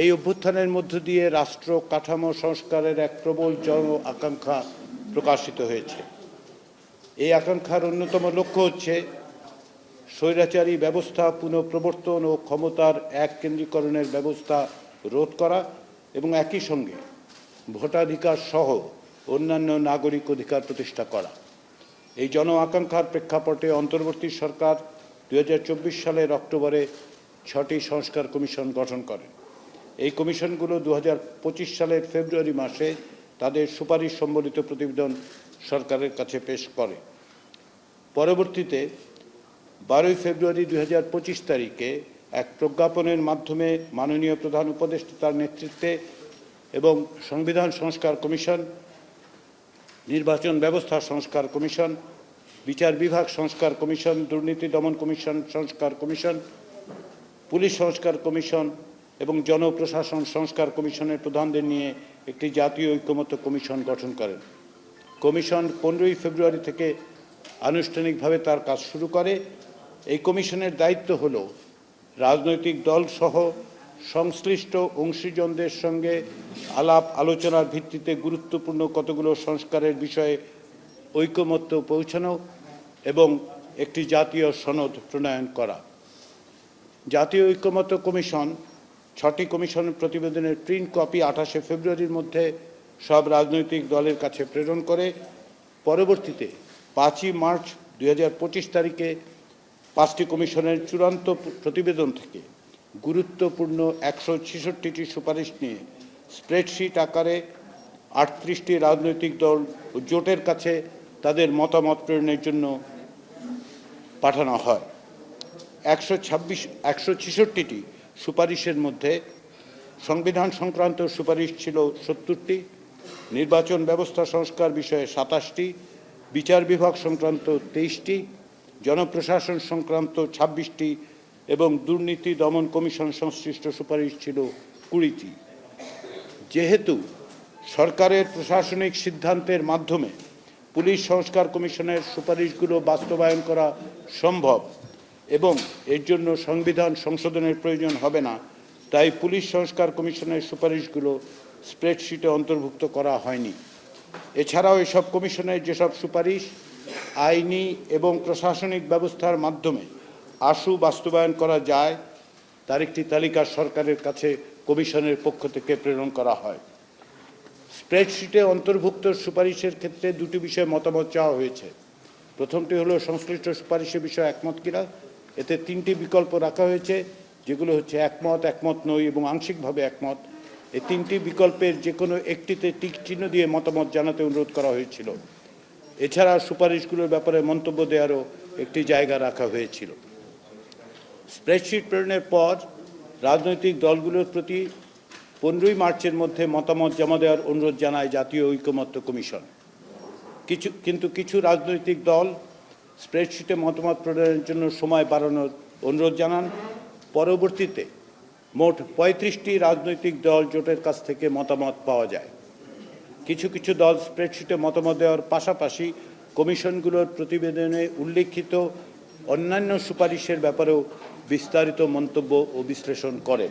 এই অভ্যুত্থানের মধ্য দিয়ে রাষ্ট্র কাঠামো সংস্কারের এক প্রবল জন আকাঙ্ক্ষা প্রকাশিত হয়েছে। এই আকাঙ্ক্ষার অন্যতম লক্ষ্য হচ্ছে স্বৈরাচারী ব্যবস্থা পুনঃপ্রবর্তন ও ক্ষমতার এককেন্দ্রীকরণের ব্যবস্থা রোধ করা এবং একই সঙ্গে ভোটাধিকার সহ অন্যান্য নাগরিক অধিকার প্রতিষ্ঠা করা। এই জন আকাঙ্ক্ষার প্রেক্ষাপটে অন্তর্বর্তী সরকার 2024 সালের অক্টোবরে 6টি সংস্কার কমিশন গঠন করে। এই কমিশনগুলো 2025 সালের ফেব্রুয়ারি মাসে তাদের সুপারিশ সম্বলিত প্রতিবেদন সরকারের কাছে পেশ করে। পরবর্তীতে 12 ফেব্রুয়ারি 2025 তারিখে এক প্রজ্ঞাপনের মাধ্যমে মাননীয় প্রধান উপদেষ্টা তার নেতৃত্বে এবং সংবিধান সংস্কার কমিশন, নির্বাচন ব্যবস্থা সংস্কার কমিশন, বিচার বিভাগ সংস্কার কমিশন, দুর্নীতি দমন কমিশন সংস্কার কমিশন, পুলিশ সংস্কার কমিশন এবং জনপ্রশাসন সংস্কার কমিশনের প্রধানদের নিয়ে একটি জাতীয় ঐকমত্য কমিশন গঠন করেন। কমিশন 15 ফেব্রুয়ারি থেকে আনুষ্ঠানিকভাবে তার কাজ শুরু করে। এই কমিশনের দায়িত্ব হল রাজনৈতিক দল সহ সংশ্লিষ্ট অংশীজনদের সঙ্গে আলাপ আলোচনার ভিত্তিতে গুরুত্বপূর্ণ কতগুলো সংস্কারের বিষয়ে ঐকমত্য পৌঁছানো এবং একটি জাতীয় সনদ প্রণয়ন করা। জাতীয় ঐকমত্য কমিশন 6টি কমিশন প্রতিবেদনের প্রিন্ট কপি 28 ফেব্রুয়ারির মধ্যে সব রাজনৈতিক দলের কাছে প্রেরণ করে। পরবর্তীতে 5 মার্চ 2025 তারিখে 5টি কমিশনের চূড়ান্ত প্রতিবেদন থেকে গুরুত্বপূর্ণ 166টি সুপারিশ নিয়ে স্প্রেডশিট আকারে 38টি রাজনৈতিক দল ও জোটের কাছে তাদের মতামত প্রেরণের জন্য পাঠানো হয়। 166টি সুপারিশের মধ্যে সংবিধান সংক্রান্ত সুপারিশ ছিল 70টি, নির্বাচন ব্যবস্থা সংস্কার বিষয়ে 27টি, বিচার বিভাগ সংক্রান্ত 23টি, জনপ্রশাসন সংক্রান্ত 26টি এবং দুর্নীতি দমন কমিশন সংশ্লিষ্ট সুপারিশ ছিল 20টি। যেহেতু সরকারের প্রশাসনিক সিদ্ধান্তের মাধ্যমে পুলিশ সংস্কার কমিশনের সুপারিশগুলো বাস্তবায়ন করা সম্ভব এবং এর জন্য সংবিধান সংশোধনের প্রয়োজন হবে না, তাই পুলিশ সংস্কার কমিশনের সুপারিশগুলো স্প্রেডশিটে অন্তর্ভুক্ত করা হয়নি। এছাড়াও এসব কমিশনের যেসব সুপারিশ আইনি এবং প্রশাসনিক ব্যবস্থার মাধ্যমে আশু বাস্তবায়ন করা যায় তার একটি তালিকা সরকারের কাছে কমিশনের পক্ষ থেকে প্রেরণ করা হয়। স্প্রেডশিটে অন্তর্ভুক্ত সুপারিশের ক্ষেত্রে দুটি বিষয়ে মতামত চাওয়া হয়েছে। প্রথমটি হলো সংশ্লিষ্ট সুপারিশের বিষয়ে একমত কিনা। এতে 3টি বিকল্প রাখা হয়েছে, যেগুলো হচ্ছে একমত, একমত নই এবং আংশিকভাবে একমত। এই 3টি বিকল্পের যে কোনো একটিতে টিক চিহ্ন দিয়ে মতামত জানাতে অনুরোধ করা হয়েছিল। এছাড়া সুপারিশগুলোর ব্যাপারে মন্তব্য দেওয়ারও একটি জায়গা রাখা হয়েছিল। স্প্রেডশিট প্রেরণের পর রাজনৈতিক দলগুলোর প্রতি 15 মার্চের মধ্যে মতামত জমা দেওয়ার অনুরোধ জানায় জাতীয় ঐকমত্য কমিশন। কিন্তু কিছু রাজনৈতিক দল স্প্রেডশিটে মতামত প্রদানের জন্য সময় বাড়ানোর অনুরোধ জানান। পরবর্তীতে মোট 35টি রাজনৈতিক দল জোটের কাছ থেকে মতামত পাওয়া যায়। কিছু কিছু দল স্প্রেডশিটে মতামত দেওয়ার পাশাপাশি কমিশনগুলোর প্রতিবেদনে উল্লেখিত অন্যান্য সুপারিশের ব্যাপারেও বিস্তারিত মন্তব্য ও বিশ্লেষণ করে।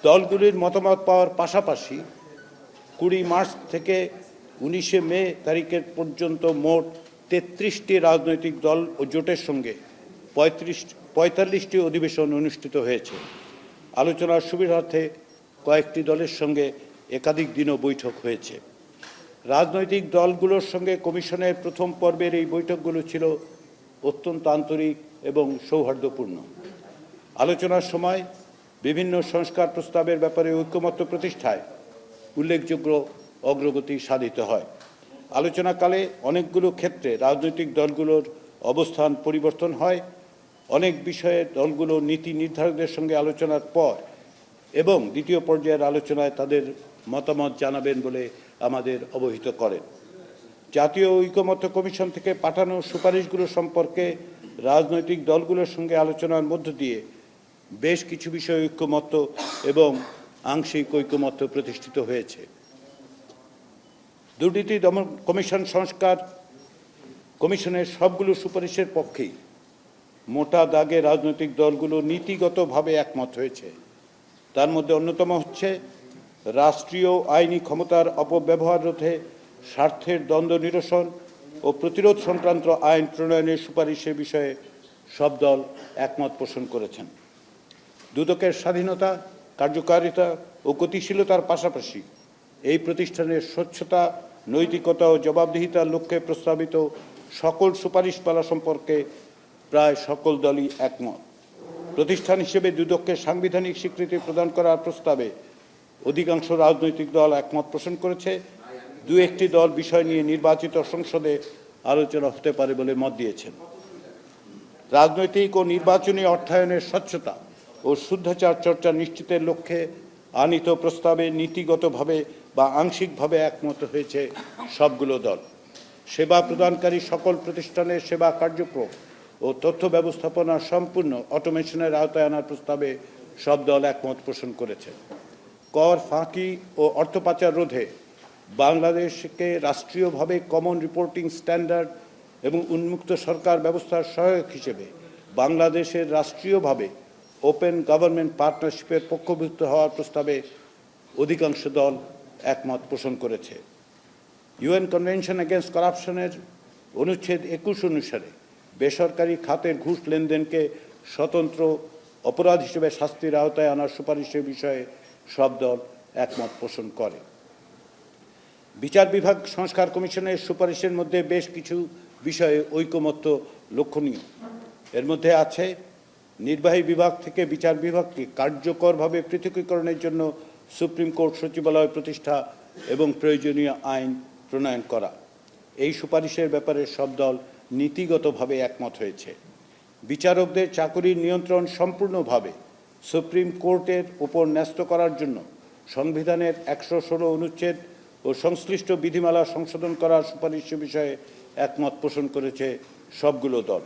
দলগুলির মতামত পাওয়ার পাশাপাশি 20 মার্চ থেকে 19 মে তারিখের পর্যন্ত মোট 33টি রাজনৈতিক দল ও জোটের সঙ্গে 45টি অধিবেশন অনুষ্ঠিত হয়েছে। আলোচনার সুবিধার্থে কয়েকটি দলের সঙ্গে একাধিক দিনও বৈঠক হয়েছে। রাজনৈতিক দলগুলোর সঙ্গে কমিশনের প্রথম পর্বের এই বৈঠকগুলো ছিল অত্যন্ত আন্তরিক এবং সৌহার্দ্যপূর্ণ। আলোচনার সময় বিভিন্ন সংস্কার প্রস্তাবের ব্যাপারে ঐকমত্য প্রতিষ্ঠায় উল্লেখযোগ্য অগ্রগতি সাধিত হয়। আলোচনাকালে অনেকগুলো ক্ষেত্রে রাজনৈতিক দলগুলোর অবস্থান পরিবর্তন হয়। অনেক বিষয়ে দলগুলো নীতি নির্ধারকদের সঙ্গে আলোচনার পর এবং দ্বিতীয় পর্যায়ের আলোচনায় তাদের মতামত জানাবেন বলে আমাদের অবহিত করেন। জাতীয় ঐকমত্য কমিশন থেকে পাঠানো সুপারিশগুলো সম্পর্কে রাজনৈতিক দলগুলোর সঙ্গে আলোচনার মধ্য দিয়ে বেশ কিছু বিষয়ে ঐকমত্য এবং আংশিক ঐকমত্য প্রতিষ্ঠিত হয়েছে। দুর্নীতি দমন কমিশন সংস্কার কমিশনের সবগুলো সুপারিশের পক্ষেই মোটা দাগে রাজনৈতিক দলগুলো নীতিগতভাবে একমত হয়েছে। তার মধ্যে অন্যতম হচ্ছে রাষ্ট্রীয় আইনি ক্ষমতার অপব্যবহার রোধে স্বার্থের দ্বন্দ্ব নিরসন ও প্রতিরোধ সংক্রান্ত আইন প্রণয়নের সুপারিশের বিষয়ে সব দল একমত পোষণ করেছেন। দুদকের স্বাধীনতা, কার্যকারিতা ও গতিশীলতার পাশাপাশি এই প্রতিষ্ঠানের স্বচ্ছতা, নৈতিকতা ও জবাবদিহিতার লক্ষ্যে প্রস্তাবিত সকল সুপারিশমালা সম্পর্কে প্রায় সকল দলই একমত। প্রতিষ্ঠান হিসেবে দুদককে সাংবিধানিক স্বীকৃতি প্রদান করার প্রস্তাবে অধিকাংশ রাজনৈতিক দল একমত পোষণ করেছে। দু একটি দল বিষয় নিয়ে নির্বাচিত সংসদে আলোচনা হতে পারে বলে মত দিয়েছেন। রাজনৈতিক ও নির্বাচনী অর্থায়নের স্বচ্ছতা ও শুদ্ধাচার চর্চা নিশ্চিতের লক্ষ্যে আনিত প্রস্তাবে নীতিগতভাবে বা আংশিকভাবে একমত হয়েছে সবগুলো দল। সেবা প্রদানকারী সকল প্রতিষ্ঠানের সেবা কার্যক্রম ও তথ্য ব্যবস্থাপনা সম্পূর্ণ অটোমেশনের আওতায় আনার প্রস্তাবে সব দল একমত পোষণ করেছে। কর ফাঁকি ও অর্থ পাচার রোধে বাংলাদেশকে রাষ্ট্রীয়ভাবে কমন রিপোর্টিং স্ট্যান্ডার্ড এবং উন্মুক্ত সরকার ব্যবস্থার সহায়ক হিসেবে বাংলাদেশের রাষ্ট্রীয়ভাবে ওপেন গভর্নমেন্ট পার্টনারশিপের পক্ষভুক্ত হওয়ার প্রস্তাবে অধিকাংশ দল একমত পোষণ করেছে। ইউএন কনভেনশন এগেনস্ট করাপশনের অনুচ্ছেদ 21 অনুসারে বেসরকারি খাতের ঘুষ লেনদেনকে স্বতন্ত্র অপরাধ হিসেবে শাস্তির আওতায় আনার সুপারিশের বিষয়ে সব দল একমত পোষণ করে। বিচার বিভাগ সংস্কার কমিশনের সুপারিশের মধ্যে বেশ কিছু বিষয়ে ঐকমত্য লক্ষণীয়। এর মধ্যে আছে নির্বাহী বিভাগ থেকে বিচার বিভাগকে কার্যকরভাবে পৃথকীকরণের জন্য সুপ্রিম কোর্ট সচিবালয় প্রতিষ্ঠা এবং প্রয়োজনীয় আইন প্রণয়ন করা। এই সুপারিশের ব্যাপারে সব দল নীতিগতভাবে একমত হয়েছে। বিচারকদের চাকরির নিয়ন্ত্রণ সম্পূর্ণভাবে সুপ্রিম কোর্টের উপর ন্যস্ত করার জন্য সংবিধানের 116 অনুচ্ছেদ ও সংশ্লিষ্ট বিধিমালা সংশোধন করার সুপারিশের বিষয়ে একমত পোষণ করেছে সবগুলো দল।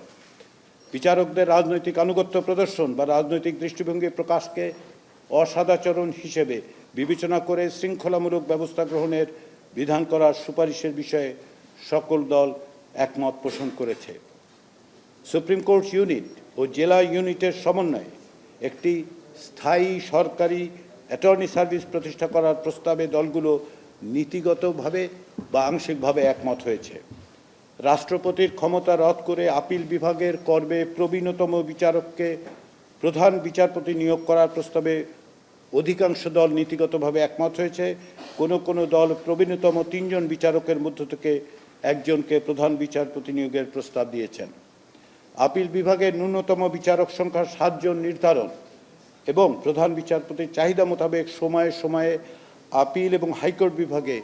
বিচারকদের রাজনৈতিক আনুগত্য প্রদর্শন বা রাজনৈতিক দৃষ্টিভঙ্গি প্রকাশকে অসদাচরণ হিসেবে বিবেচনা করে শৃঙ্খলামূলক ব্যবস্থা গ্রহণের বিধান করার সুপারিশের বিষয়ে সকল দল একমত পোষণ করেছে। সুপ্রিম কোর্ট ইউনিট ও জেলা ইউনিটের সমন্বয়ে একটি স্থায়ী সরকারি অ্যাটর্নি সার্ভিস প্রতিষ্ঠা করার প্রস্তাবে দলগুলো নীতিগতভাবে বা আংশিকভাবে একমত হয়েছে। রাষ্ট্রপতির ক্ষমতা রদ করে আপিল বিভাগের কর্মে প্রবীণতম বিচারককে প্রধান বিচারপতি নিয়োগ করার প্রস্তাবে অধিকাংশ দল নীতিগতভাবে একমত হয়েছে। কোনো দল প্রবীণতম 3 জন বিচারকের মধ্য থেকে একজনকে প্রধান বিচারপতি নিয়োগের প্রস্তাব দিয়েছেন। আপিল বিভাগের ন্যূনতম বিচারক সংখ্যা 7 জন নির্ধারণ এবং প্রধান বিচারপতির চাহিদা মোতাবেক সময়ে সময়ে আপিল এবং হাইকোর্ট বিভাগে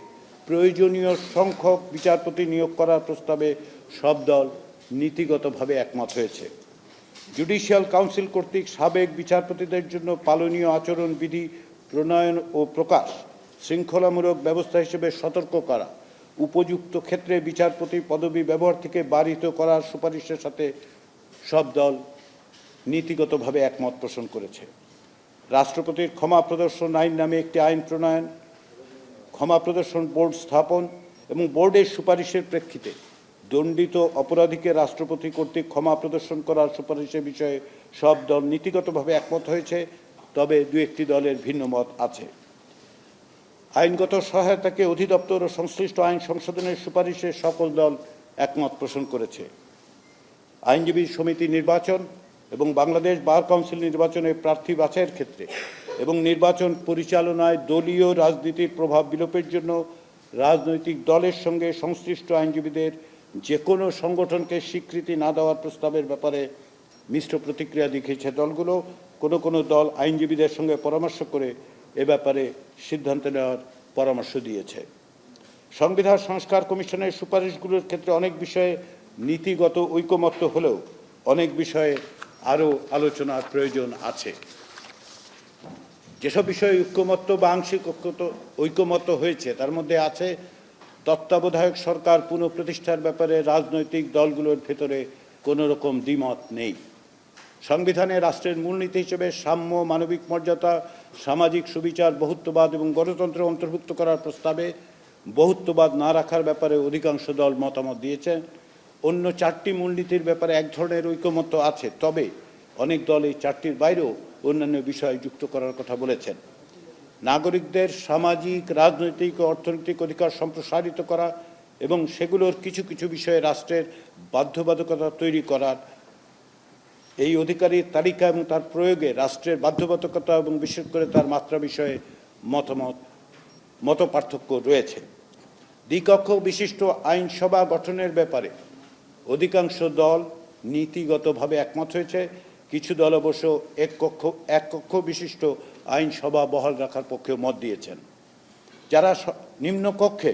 প্রয়োজনীয় সংখ্যক বিচারপতি নিয়োগ করার প্রস্তাবে সব দল নীতিগতভাবে একমত হয়েছে। জুডিশিয়াল কাউন্সিল কর্তৃক সাবেক বিচারপতিদের জন্য পালনীয় আচরণ বিধি প্রণয়ন ও প্রকাশ, শৃঙ্খলামূলক ব্যবস্থা হিসেবে সতর্ক করা, উপযুক্ত ক্ষেত্রে বিচারপতি পদবি ব্যবহার থেকে বারিত করার সুপারিশের সাথে সব দল নীতিগতভাবে একমত পোষণ করেছে। রাষ্ট্রপতির ক্ষমা প্রদর্শন আইন নামে একটি আইন প্রণয়ন, ক্ষমা প্রদর্শন বোর্ড স্থাপন এবং বোর্ডের সুপারিশের প্রেক্ষিতে দণ্ডিত অপরাধীকে রাষ্ট্রপতি কর্তৃক ক্ষমা প্রদর্শন করার সুপারিশের বিষয়ে সব দল নীতিগতভাবে একমত হয়েছে, তবে 2-1টি দলের ভিন্ন মত আছে। আইনগত সহায়তাকে অধিদপ্তর ও সংশ্লিষ্ট আইন সংশোধনের সুপারিশে সকল দল একমত পোষণ করেছে। আইনজীবী সমিতি নির্বাচন এবং বাংলাদেশ বার কাউন্সিল নির্বাচনে প্রার্থী বাছাইয়ের ক্ষেত্রে এবং নির্বাচন পরিচালনায় দলীয় রাজনীতির প্রভাব বিলোপের জন্য রাজনৈতিক দলের সঙ্গে সংশ্লিষ্ট আইনজীবীদের যে কোনো সংগঠনকে স্বীকৃতি না দেওয়ার প্রস্তাবের ব্যাপারে মিশ্র প্রতিক্রিয়া দেখিয়েছে দলগুলো। কোনো দল আইনজীবীদের সঙ্গে পরামর্শ করে এ ব্যাপারে সিদ্ধান্ত নেওয়ার পরামর্শ দিয়েছে। সংবিধান সংস্কার কমিশনের সুপারিশগুলোর ক্ষেত্রে অনেক বিষয়ে নীতিগত ঐকমত্য হলেও অনেক বিষয়ে আরও আলোচনার প্রয়োজন আছে। যেসব বিষয়ে ঐকমত্য বা আংশিক ঐকমত্য হয়েছে তার মধ্যে আছে তত্ত্বাবধায়ক সরকার পুনঃপ্রতিষ্ঠার ব্যাপারে রাজনৈতিক দলগুলোর ভেতরে কোনো রকম দ্বিমত নেই। সংবিধানে রাষ্ট্রের মূলনীতি হিসেবে সাম্য, মানবিক মর্যাদা, সামাজিক সুবিচার, বহুত্ববাদ এবং গণতন্ত্র অন্তর্ভুক্ত করার প্রস্তাবে বহুত্ববাদ না রাখার ব্যাপারে অধিকাংশ দল মতামত দিয়েছে। অন্য 4টি মূলনীতির ব্যাপারে এক ধরনের ঐকমত্য আছে, তবে অনেক দল এই চারটির বাইরেও অন্যান্য বিষয় যুক্ত করার কথা বলেছেন। নাগরিকদের সামাজিক, রাজনৈতিক ও অর্থনৈতিক অধিকার সম্প্রসারিত করা এবং সেগুলোর কিছু কিছু বিষয়ে রাষ্ট্রের বাধ্যবাধকতা তৈরি করার, এই অধিকারের তালিকা এবং তার প্রয়োগে রাষ্ট্রের বাধ্যবাধকতা এবং বিশেষ করে তার মাত্রা বিষয়ে মত পার্থক্য রয়েছে। দ্বিকক্ষ বিশিষ্ট আইনসভা গঠনের ব্যাপারে অধিকাংশ দল নীতিগতভাবে একমত হয়েছে। কিছু দল অবশ্য এক কক্ষ বিশিষ্ট আইনসভা বহাল রাখার পক্ষেও মত দিয়েছেন। যারা নিম্নকক্ষে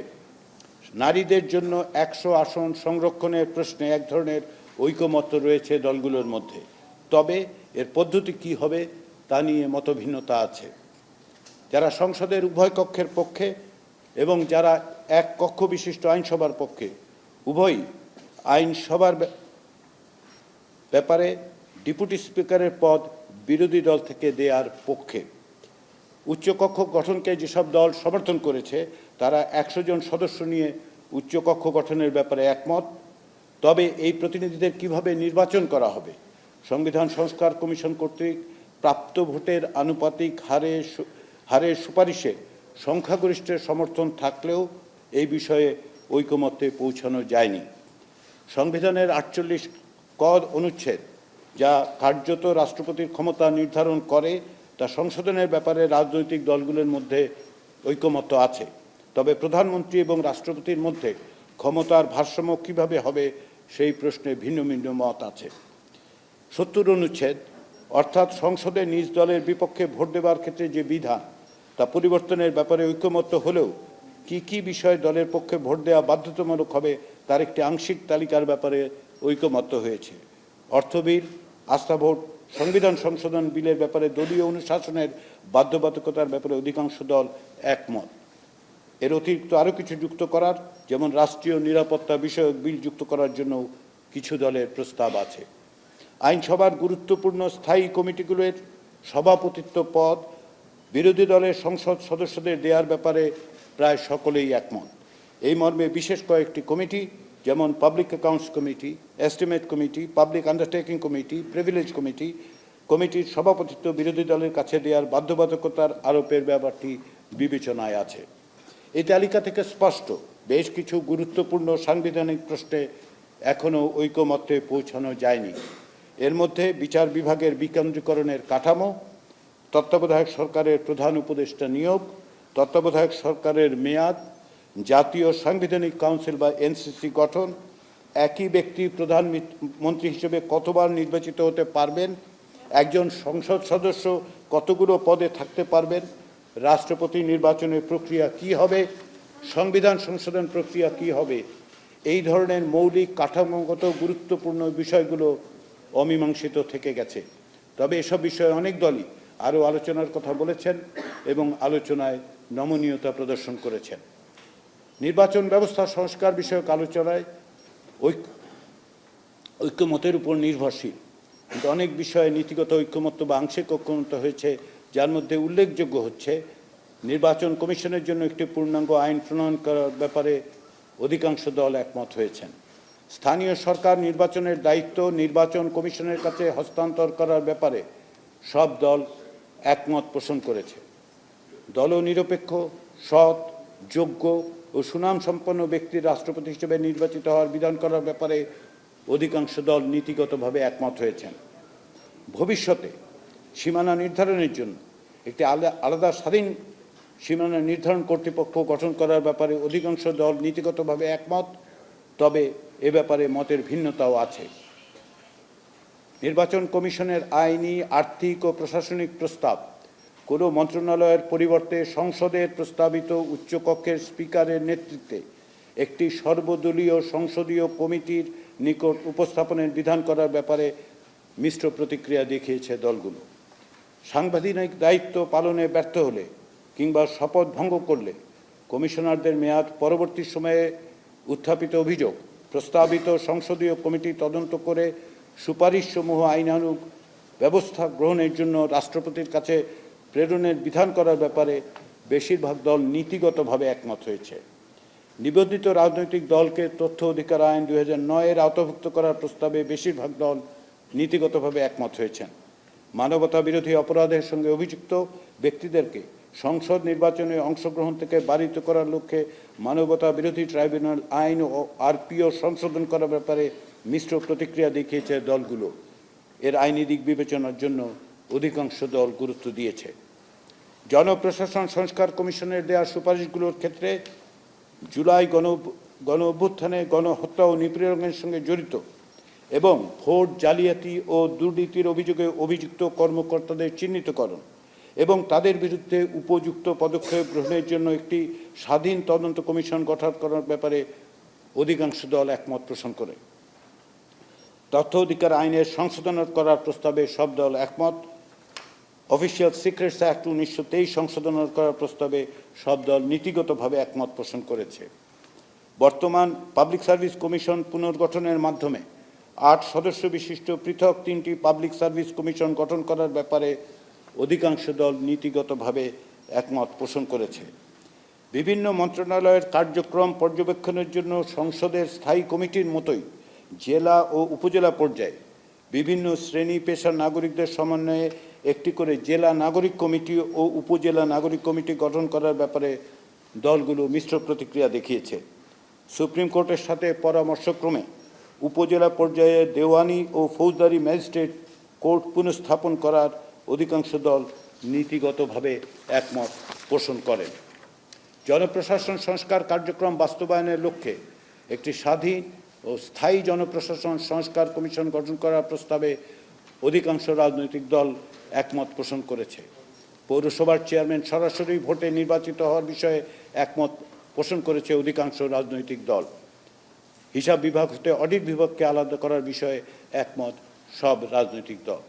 নারীদের জন্য 100 আসন সংরক্ষণের প্রশ্নে এক ধরনের ঐকমত্য রয়েছে দলগুলোর মধ্যে, তবে এর পদ্ধতি কি হবে তা নিয়ে মতভিন্নতা আছে। যারা সংসদের উভয় কক্ষের পক্ষে এবং যারা এক কক্ষ বিশিষ্ট আইনসভার পক্ষে, উভয়ই আইনসভার ব্যাপারে ডেপুটি স্পিকারের পদ বিরোধী দল থেকে দেওয়ার পক্ষে। উচ্চকক্ষ গঠনকে যেসব দল সমর্থন করেছে তারা 100 জন সদস্য নিয়ে উচ্চকক্ষ গঠনের ব্যাপারে একমত। তবে এই প্রতিনিধিদের কিভাবে নির্বাচন করা হবে, সংবিধান সংস্কার কমিশন কর্তৃক প্রাপ্ত ভোটের আনুপাতিক হারের সুপারিশে সংখ্যাগরিষ্ঠের সমর্থন থাকলেও এই বিষয়ে ঐকমত্যে পৌঁছানো যায়নি। সংবিধানের 48 ক অনুচ্ছেদ যা কার্যত রাষ্ট্রপতির ক্ষমতা নির্ধারণ করে তা সংশোধনের ব্যাপারে রাজনৈতিক দলগুলোর মধ্যে ঐকমত্য আছে। তবে প্রধানমন্ত্রী এবং রাষ্ট্রপতির মধ্যে ক্ষমতার ভারসাম্য কীভাবে হবে সেই প্রশ্নে ভিন্ন ভিন্ন মত আছে। 70 অনুচ্ছেদ অর্থাৎ সংসদে নিজ দলের বিপক্ষে ভোট দেওয়ার ক্ষেত্রে যে বিধান তা পরিবর্তনের ব্যাপারে ঐকমত্য হলেও কি বিষয়ে দলের পক্ষে ভোট দেওয়া বাধ্যতামূলক হবে তার একটি আংশিক তালিকার ব্যাপারে ঐকমত্য হয়েছে। অর্থ বিল, আস্থা ভোট, সংবিধান সংশোধন বিলের ব্যাপারে দলীয় অনুশাসনের বাধ্যবাধকতার ব্যাপারে অধিকাংশ দল একমত। এর অতিরিক্ত আরও কিছু যুক্ত করার, যেমন রাষ্ট্রীয় নিরাপত্তা বিষয়ক বিল যুক্ত করার জন্য কিছু দলের প্রস্তাব আছে। আইনসভার গুরুত্বপূর্ণ স্থায়ী কমিটিগুলোর সভাপতিত্ব পদ বিরোধী দলের সংসদ সদস্যদের দেওয়ার ব্যাপারে প্রায় সকলেই একমত। এই মর্মে বিশেষ কয়েকটি কমিটি, যেমন public accounts committee, estimate committee, public undertaking committee, privilege কমিটির সভাপতিত্ব বিরোধী দলের কাছে দেওয়ার বাধ্যবাধকতার আরোপের ব্যাপারটি বিবেচনায় আছে। এই তালিকা থেকে স্পষ্ট বেশ কিছু গুরুত্বপূর্ণ সাংবিধানিক প্রশ্নে এখনও ঐকমত্যে পৌঁছানো যায়নি। এর মধ্যে বিচার বিভাগের বিকেন্দ্রীকরণের কাঠামো, তত্ত্বাবধায়ক সরকারের প্রধান উপদেষ্টা নিয়োগ, তত্ত্বাবধায়ক সরকারের মেয়াদ, জাতীয় সাংবিধানিক কাউন্সিল বা এনসিসি গঠন, একই ব্যক্তি প্রধানমন্ত্রী হিসেবে কতবার নির্বাচিত হতে পারবেন, একজন সংসদ সদস্য কতগুলো পদে থাকতে পারবেন, রাষ্ট্রপতি নির্বাচনের প্রক্রিয়া কি হবে, সংবিধান সংশোধন প্রক্রিয়া কি হবে, এই ধরনের মৌলিক কাঠামোগত গুরুত্বপূর্ণ বিষয়গুলো অমীমাংসিত থেকে গেছে। তবে এসব বিষয়ে অনেক দলই আরও আলোচনার কথা বলেছেন এবং আলোচনায় নমনীয়তা প্রদর্শন করেছেন। নির্বাচন ব্যবস্থা সংস্কার বিষয়ক আলোচনায় ঐক্যমতের উপর নির্ভরশীল, কিন্তু অনেক বিষয়ে নীতিগত ঐক্যমত্য বা আংশিক ঐক্যমত্য হয়েছে, যার মধ্যে উল্লেখযোগ্য হচ্ছে নির্বাচন কমিশনের জন্য একটি পূর্ণাঙ্গ আইন প্রণয়ন করার ব্যাপারে অধিকাংশ দল একমত হয়েছেন। স্থানীয় সরকার নির্বাচনের দায়িত্ব নির্বাচন কমিশনের কাছে হস্তান্তর করার ব্যাপারে সব দল একমত পোষণ করেছে। দলনিরপেক্ষ, সৎ, যোগ্য ও সুনামসম্পন্ন ব্যক্তির রাষ্ট্রপতি হিসেবে নির্বাচিত হওয়ার বিধান করার ব্যাপারে অধিকাংশ দল নীতিগতভাবে একমত হয়েছেন। ভবিষ্যতে সীমানা নির্ধারণের জন্য একটি আলাদা স্বাধীন সীমানা নির্ধারণ কর্তৃপক্ষ গঠন করার ব্যাপারে অধিকাংশ দল নীতিগতভাবে একমত, তবে এ ব্যাপারে মতের ভিন্নতাও আছে। নির্বাচন কমিশনের আইনি, আর্থিক ও প্রশাসনিক প্রস্তাব কোনো মন্ত্রণালয়ের পরিবর্তে সংসদের প্রস্তাবিত উচ্চকক্ষের স্পিকারের নেতৃত্বে একটি সর্বদলীয় সংসদীয় কমিটির নিকট উপস্থাপনের বিধান করার ব্যাপারে মিশ্র প্রতিক্রিয়া দেখিয়েছে দলগুলো। সাংবিধানিক দায়িত্ব পালনে ব্যর্থ হলে কিংবা শপথ ভঙ্গ করলে কমিশনারদের মেয়াদ পরবর্তী সময়ে উত্থাপিত অভিযোগ প্রস্তাবিত সংসদীয় কমিটি তদন্ত করে সুপারিশসমূহ আইনানুগ ব্যবস্থা গ্রহণের জন্য রাষ্ট্রপতির কাছে প্রেরণের বিধান করার ব্যাপারে বেশিরভাগ দল নীতিগতভাবে একমত হয়েছে। নিবন্ধিত রাজনৈতিক দলকে তথ্য অধিকার আইন 2009-এর আওতাভুক্ত করার প্রস্তাবে বেশিরভাগ দল নীতিগতভাবে একমত হয়েছেন। মানবতা বিরোধী অপরাধের সঙ্গে অভিযুক্ত ব্যক্তিদেরকে সংসদ নির্বাচনে অংশগ্রহণ থেকে বারিত করার লক্ষ্যে মানবতা বিরোধী ট্রাইব্যুনাল আইন ও আরপিও সংশোধন করার ব্যাপারে মিশ্র প্রতিক্রিয়া দেখিয়েছে দলগুলো। এর আইনি দিক বিবেচনার জন্য অধিকাংশ দল গুরুত্ব দিয়েছে। জনপ্রশাসন সংস্কার কমিশনের দেওয়া সুপারিশগুলোর ক্ষেত্রে জুলাই গণ অভ্যুত্থানে গণহত্যা ও নিপীড়নের সঙ্গে জড়িত এবং ভোট জালিয়াতি ও দুর্নীতির অভিযোগে অভিযুক্ত কর্মকর্তাদের চিহ্নিতকরণ এবং তাদের বিরুদ্ধে উপযুক্ত পদক্ষেপ গ্রহণের জন্য একটি স্বাধীন তদন্ত কমিশন গঠন করার ব্যাপারে অধিকাংশ দল একমত পোষণ করে। তথ্য অধিকার আইনের সংশোধন করার প্রস্তাবে সব দল একমত। অফিসিয়াল সিক্রেটস অ্যাক্ট 1923 সংশোধন করার প্রস্তাবে সব দল নীতিগতভাবে একমত পোষণ করেছে। বর্তমান পাবলিক সার্ভিস কমিশন পুনর্গঠনের মাধ্যমে 8 সদস্য বিশিষ্ট পৃথক 3টি পাবলিক সার্ভিস কমিশন গঠন করার ব্যাপারে অধিকাংশ দল নীতিগতভাবে একমত পোষণ করেছে। বিভিন্ন মন্ত্রণালয়ের কার্যক্রম পর্যবেক্ষণের জন্য সংসদের স্থায়ী কমিটির মতোই জেলা ও উপজেলা পর্যায়ে বিভিন্ন শ্রেণী পেশার নাগরিকদের সমন্বয়ে একটি করে জেলা নাগরিক কমিটি ও উপজেলা নাগরিক কমিটি গঠন করার ব্যাপারে দলগুলো মিশ্র প্রতিক্রিয়া দেখিয়েছে। সুপ্রিম কোর্টের সাথে পরামর্শক্রমে উপজেলা পর্যায়ে দেওয়ানি ও ফৌজদারি ম্যাজিস্ট্রেট কোর্ট পুনঃস্থাপন করার অধিকাংশ দল নীতিগতভাবে একমত পোষণ করেন। জনপ্রশাসন সংস্কার কার্যক্রম বাস্তবায়নের লক্ষ্যে একটি স্বাধীন ও স্থায়ী জনপ্রশাসন সংস্কার কমিশন গঠন করার প্রস্তাবে অধিকাংশ রাজনৈতিক দল একমত পোষণ করেছে। পৌরসভার চেয়ারম্যান সরাসরি ভোটে নির্বাচিত হওয়ার বিষয়ে একমত পোষণ করেছে অধিকাংশ রাজনৈতিক দল। হিসাব বিভাগ হতে অডিট বিভাগকে আলাদা করার বিষয়ে একমত সব রাজনৈতিক দল।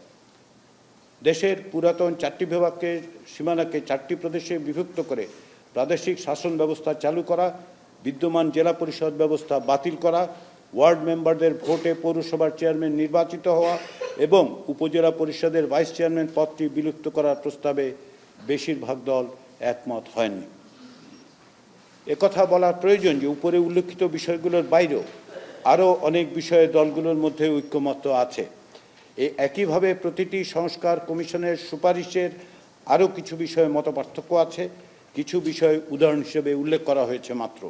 দেশের পুরাতন 4টি বিভাগকে সীমানাকে 4টি প্রদেশে বিভক্ত করে প্রাদেশিক শাসন ব্যবস্থা চালু করা, বিদ্যমান জেলা পরিষদ ব্যবস্থা বাতিল করা, ওয়ার্ড মেম্বারদের ভোটে পৌরসভার চেয়ারম্যান নির্বাচিত হওয়া এবং উপজেলা পরিষদের ভাইস চেয়ারম্যান পদটি বিলুপ্ত করার প্রস্তাবে বেশিরভাগ দল একমত হয়নি। একথা বলার প্রয়োজন যে উপরে উল্লেখিত বিষয়গুলোর বাইরেও আরও অনেক বিষয়ে দলগুলোর মধ্যে ঐক্যমত্য আছে। একইভাবে প্রতিটি সংস্কার কমিশনের সুপারিশের আরও কিছু বিষয়ে মতপার্থক্য আছে। কিছু বিষয় উদাহরণ হিসেবে উল্লেখ করা হয়েছে মাত্র।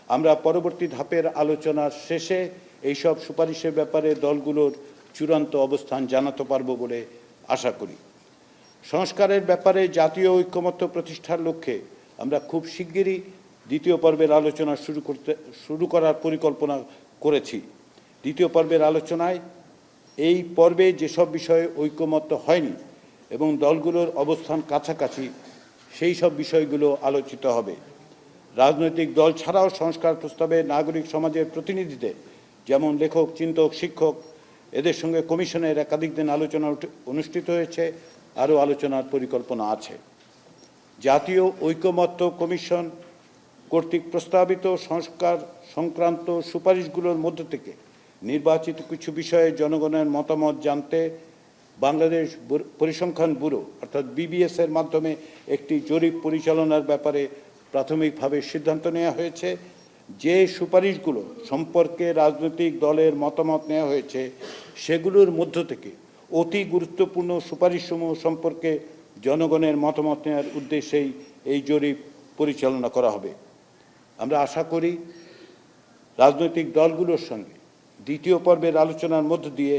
আমরা পরবর্তী ধাপের আলোচনার শেষে এইসব সুপারিশের ব্যাপারে দলগুলোর চূড়ান্ত অবস্থান জানাতে পারব বলে আশা করি। সংস্কারের ব্যাপারে জাতীয় ঐক্যমত্য প্রতিষ্ঠার লক্ষ্যে আমরা খুব শিগগিরই দ্বিতীয় পর্বের আলোচনা শুরু করার পরিকল্পনা করেছি। দ্বিতীয় পর্বের আলোচনায় এই পর্বে যেসব বিষয়ে ঐক্যমত্য হয়নি এবং দলগুলোর অবস্থান কাছাকাছি সেই সব বিষয়গুলো আলোচিত হবে। রাজনৈতিক দল ছাড়াও সংস্কার প্রস্তাবে নাগরিক সমাজের প্রতিনিধিদের যেমন লেখক, চিন্তক, শিক্ষক এদের সঙ্গে কমিশনের একাধিক দিন আলোচনা অনুষ্ঠিত হয়েছে। আরও আলোচনার পরিকল্পনা আছে। জাতীয় ঐক্যমত্য কমিশন কর্তৃক প্রস্তাবিত সংস্কার সংক্রান্ত সুপারিশগুলোর মধ্য থেকে নির্বাচিত কিছু বিষয়ে জনগণের মতামত জানতে বাংলাদেশ পরিসংখ্যান ব্যুরো অর্থাৎ BBS এর মাধ্যমে একটি জরিপ পরিচালনার ব্যাপারে প্রাথমিকভাবে সিদ্ধান্ত নেওয়া হয়েছে। যে সুপারিশগুলো সম্পর্কে রাজনৈতিক দলের মতামত নেওয়া হয়েছে সেগুলোর মধ্য থেকে অতি গুরুত্বপূর্ণ সুপারিশসমূহ সম্পর্কে জনগণের মতামত নেওয়ার উদ্দেশ্যেই এই জরিপ পরিচালনা করা হবে। আমরা আশা করি রাজনৈতিক দলগুলোর সঙ্গে দ্বিতীয় পর্বের আলোচনার মধ্য দিয়ে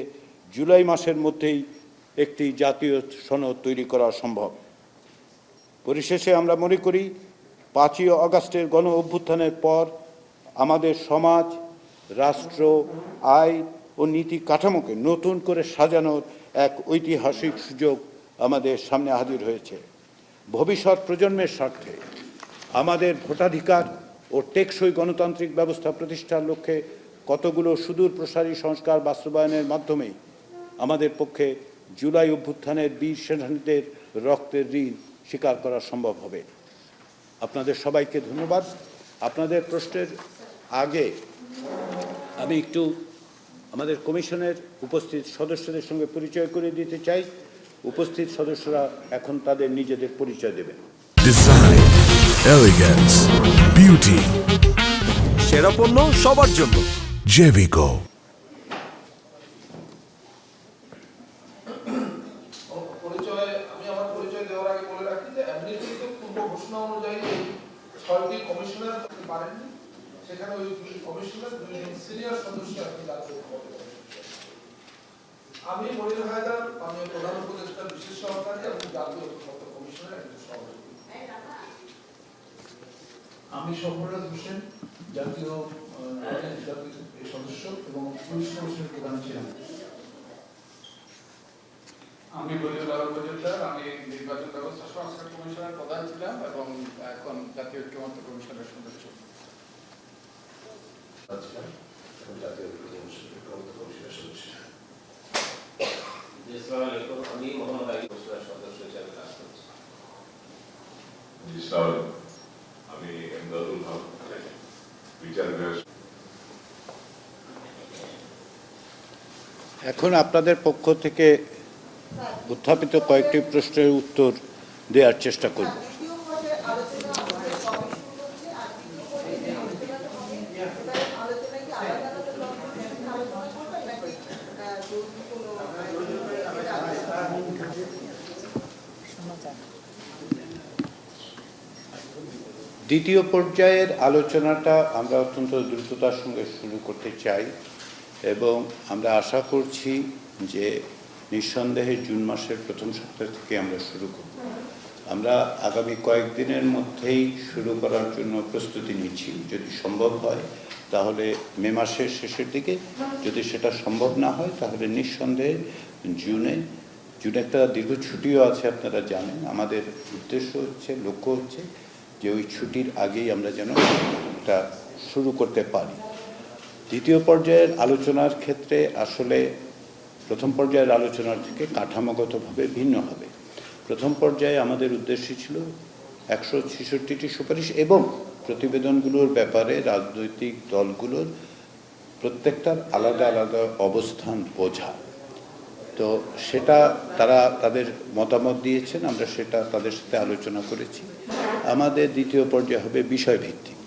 জুলাই মাসের মধ্যেই একটি জাতীয় সনদ তৈরি করা সম্ভব। পরিশেষে আমরা মনে করি 5ই আগস্টের গণ অভ্যুত্থানের পর আমাদের সমাজ, রাষ্ট্র, আইন ও নীতি কাঠামোকে নতুন করে সাজানোর এক ঐতিহাসিক সুযোগ আমাদের সামনে হাজির হয়েছে। ভবিষ্যৎ প্রজন্মের স্বার্থে আমাদের ভোটাধিকার ও টেকসই গণতান্ত্রিক ব্যবস্থা প্রতিষ্ঠার লক্ষ্যে কতগুলো সুদূর প্রসারী সংস্কার বাস্তবায়নের মাধ্যমেই আমাদের পক্ষে জুলাই অভ্যুত্থানের বীর সেনানীদের রক্তের ঋণ স্বীকার করা সম্ভব হবে। আপনাদের সবাইকে ধন্যবাদ। আপনাদের প্রশ্নের আগে আমি একটু আমাদের কমিশনের উপস্থিত সদস্যদের সঙ্গে পরিচয় করে দিতে চাই। উপস্থিত সদস্যরা এখন তাদের নিজেদের পরিচয় দেবেন। ডিজাইন, এলিগেন্স, বিউটি, সেরা পণ্য সবার জন্য জেভিকো। কিন্তু পূর্ব ঘোষণা অনুযায়ী এই 6টি কমিশনার করতে পারেননি, সেখানে ওই কমিশনার 2জন সিনিয়র সদস্য এখন জাতীয় ঐক্যমত্য কমিশন। আমি মনির হায়দার, আমি প্রধান উপদেষ্টা বিশেষ সহকারী এবং জাতীয় ঐক্যমত্য কমিশনের একজন সভাপতি। আমি সফররাজ হোসেন, জাতীয় সদস্য এবং পুলিশ কমিশনের প্রধান ছিলাম। আমি বলিউল আলম মজুমদার, আমি নির্বাচন ব্যবস্থা সংস্কার কমিশনের প্রধান ছিলাম এবং এখন জাতীয় ঐক্যমত্য কমিশনের সদস্য। জাতীয় ঐক্যমত্য কমিশনের সদস্য। আমি মোহাম্মদ আলী কমিশনের সদস্য হিসেবে কাজ করছি। আমি এমদাদুল হক, বিচার বিভাগ। এখন আপনাদের পক্ষ থেকে উত্থাপিত কয়েকটি প্রশ্নের উত্তর দেওয়ার চেষ্টা করব। দ্বিতীয় পর্যায়ের আলোচনাটা আমরা অত্যন্ত দ্রুততার সঙ্গে শুরু করতে চাই এবং আমরা আশা করছি যে নিঃসন্দেহে জুন মাসের প্রথম সপ্তাহ থেকে আমরা শুরু করব। আমরা আগামী কয়েকদিনের মধ্যেই শুরু করার জন্য প্রস্তুতি নিচ্ছি। যদি সম্ভব হয় তাহলে মে মাসের শেষের দিকে, যদি সেটা সম্ভব না হয় তাহলে নিঃসন্দেহে জুনে একটা দীর্ঘ ছুটিও আছে, আপনারা জানেন। আমাদের উদ্দেশ্য হচ্ছে, লক্ষ্য হচ্ছে যে ওই ছুটির আগেই আমরা যেন এটা শুরু করতে পারি। দ্বিতীয় পর্যায়ের আলোচনার ক্ষেত্রে আসলে প্রথম পর্যায়ের আলোচনার থেকে কাঠামোগতভাবে ভিন্ন হবে। প্রথম পর্যায়ে আমাদের উদ্দেশ্য ছিল 166টি সুপারিশ এবং প্রতিবেদনগুলোর ব্যাপারে রাজনৈতিক দলগুলোর প্রত্যেকটার আলাদা আলাদা অবস্থান বোঝা। তো সেটা তারা তাদের মতামত দিয়েছেন, আমরা সেটা তাদের সাথে আলোচনা করেছি। আমাদের দ্বিতীয় পর্যায়ে হবে বিষয়ভিত্তিক।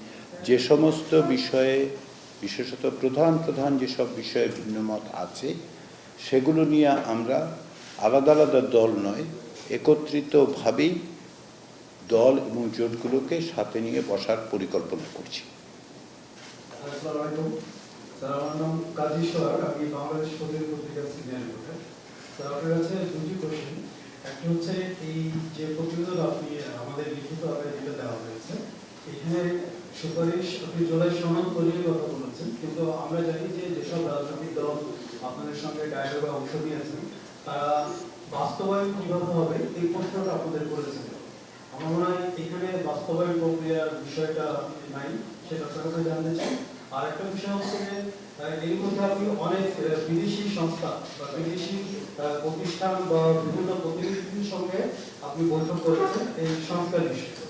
যে সমস্ত বিষয়ে, বিশেষত প্রধান যেসব বিষয়ে ভিন্নমত আছে, সেগুলো নিয়ে আমরা আলাদা আলাদা দল নয়, একত্রিতভাবেই দল এবং জোটগুলোকে সাথে নিয়ে বসার পরিকল্পনা করছি। আসসালামু আলাইকুম স্যার, আমার নাম কাজী সোহাগ, আমি বাংলাদেশ প্রতিদিন পত্রিকার সিনিয়র রিপোর্টার। স্যার, আপনার কাছে দুটি কোশ্চেন। একটা হচ্ছে, এই যে প্রতিবেদন আপনি আমাদের লিখিতভাবে যেটা দেওয়া হয়েছে, এখানে সুপারিশ আপনি জুলাই সনদ তৈরির কথা বলেছেন, কিন্তু আমরা জানি যে যেসব রাজনৈতিক দল আপনাদের সঙ্গে ডায়ালগে অংশ নিয়েছেন তারা বাস্তবায়ন কিভাবে হবে এই প্রশ্নটা আপনাদের করেছেন। আমার মনে হয় এখানে বাস্তবায়ন প্রক্রিয়ার বিষয়টা নাই, সেটা আপনার কাছে জানতে চাই। আর একটা বিষয় হচ্ছে যে এর মধ্যে আপনি অনেক বিদেশি সংস্থা বা বিদেশি প্রতিষ্ঠান বা বিভিন্ন প্রতিনিধিদের সঙ্গে আপনি বৈঠক করেছেন এই সংস্কার বিষয়ে।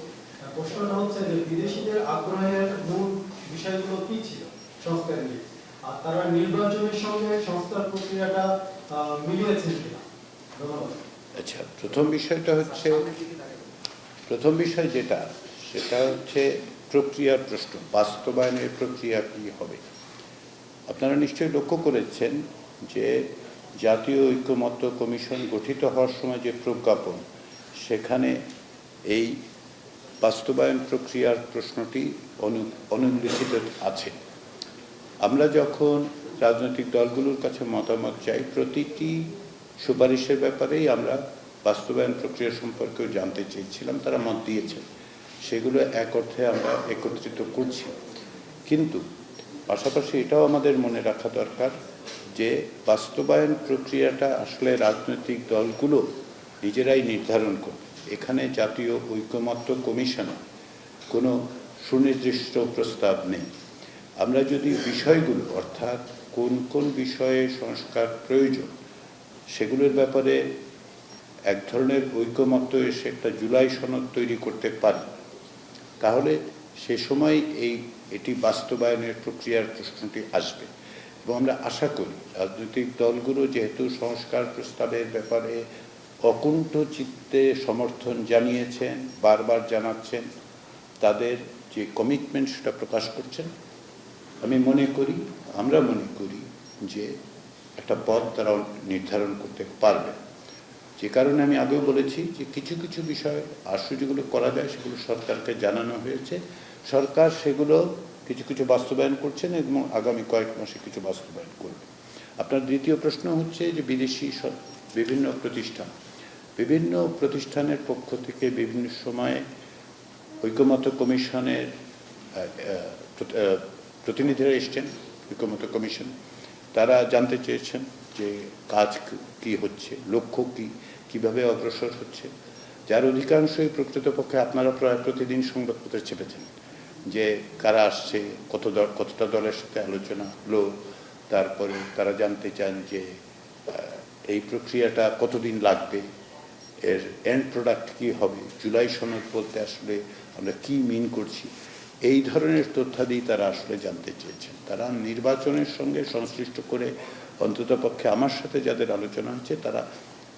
প্রশ্নটা হচ্ছে যে বিদেশিদের আগ্রহের মূল বিষয়গুলো কি ছিল সংস্কার নিয়ে, আর তারা নির্বাচনের সঙ্গে সংস্কার প্রক্রিয়াটা মিলিয়েছেন কিনা? ধন্যবাদ। আচ্ছা, প্রথম বিষয় যেটা, সেটা হচ্ছে প্রক্রিয়ার প্রশ্ন, বাস্তবায়নের প্রক্রিয়া কি হবে। আপনারা নিশ্চয়ই লক্ষ্য করেছেন যে জাতীয় ঐক্যমত্য কমিশন গঠিত হওয়ার সময় যে প্রজ্ঞাপন, সেখানে এই বাস্তবায়ন প্রক্রিয়ার প্রশ্নটি অনুল্লিখিত আছে। আমরা যখন রাজনৈতিক দলগুলোর কাছে মতামত চাই, প্রতিটি সুপারিশের ব্যাপারেই আমরা বাস্তবায়ন প্রক্রিয়া সম্পর্কেও জানতে চেয়েছিলাম, তারা মত দিয়েছেন। সেগুলো এক অর্থে আমরা একত্রিত করছি, কিন্তু পাশাপাশি এটাও আমাদের মনে রাখা দরকার যে বাস্তবায়ন প্রক্রিয়াটা আসলে রাজনৈতিক দলগুলো নিজেরাই নির্ধারণ করবে। এখানে জাতীয় ঐক্যমত্য কমিশনে কোনো সুনির্দিষ্ট প্রস্তাব নেই। আমরা যদি বিষয়গুলো, অর্থাৎ কোন কোন বিষয়ে সংস্কার প্রয়োজন, সেগুলোর ব্যাপারে এক ধরনের ঐক্যমত্য এসে একটা জুলাই সনদ তৈরি করতে পারি, তাহলে সে সময় এটি বাস্তবায়নের প্রক্রিয়ার প্রশ্নটি আসবে। এবং আমরা আশা করি রাজনৈতিক দলগুলো যেহেতু সংস্কার প্রস্তাবের ব্যাপারে অকুণ্ঠ চিত্তে সমর্থন জানিয়েছেন, বারবার জানাচ্ছেন, তাদের যে কমিটমেন্ট সেটা প্রকাশ করছেন, আমরা মনে করি যে একটা পথ তারা নির্ধারণ করতে পারবে। যে কারণে আমি আগেও বলেছি যে কিছু কিছু বিষয় আসলে যেগুলো করা যায় সেগুলো সরকারকে জানানো হয়েছে, সরকার সেগুলো কিছু কিছু বাস্তবায়ন করছেন এবং আগামী কয়েক মাসে কিছু বাস্তবায়ন করবে। আপনার দ্বিতীয় প্রশ্ন হচ্ছে যে বিদেশি বিভিন্ন প্রতিষ্ঠানের পক্ষ থেকে বিভিন্ন সময়ে ঐকমত্য কমিশনের প্রতিনিধিরা এসছেন, ঐকমত্য কমিশন, তারা জানতে চেয়েছেন যে কাজ কি হচ্ছে, লক্ষ্য কি, কিভাবে অগ্রসর হচ্ছে, যার অধিকাংশই প্রকৃতপক্ষে আপনারা প্রায় প্রতিদিন সংবাদপত্রে চেপেছেন যে কারা আসছে, কতটা দলের সাথে আলোচনা হলো, তারপরে তারা জানতে চান যে এই প্রক্রিয়াটা কতদিন লাগবে, এর এন্ড প্রোডাক্ট কি হবে, জুলাই সনদ বলতে আসলে আমরা কি মিন করছি, এই ধরনের তথ্যাদি তারা আসলে জানতে চেয়েছেন। তারা নির্বাচনের সঙ্গে সংশ্লিষ্ট করে অন্ততপক্ষে আমার সাথে যাদের আলোচনা হচ্ছে তারা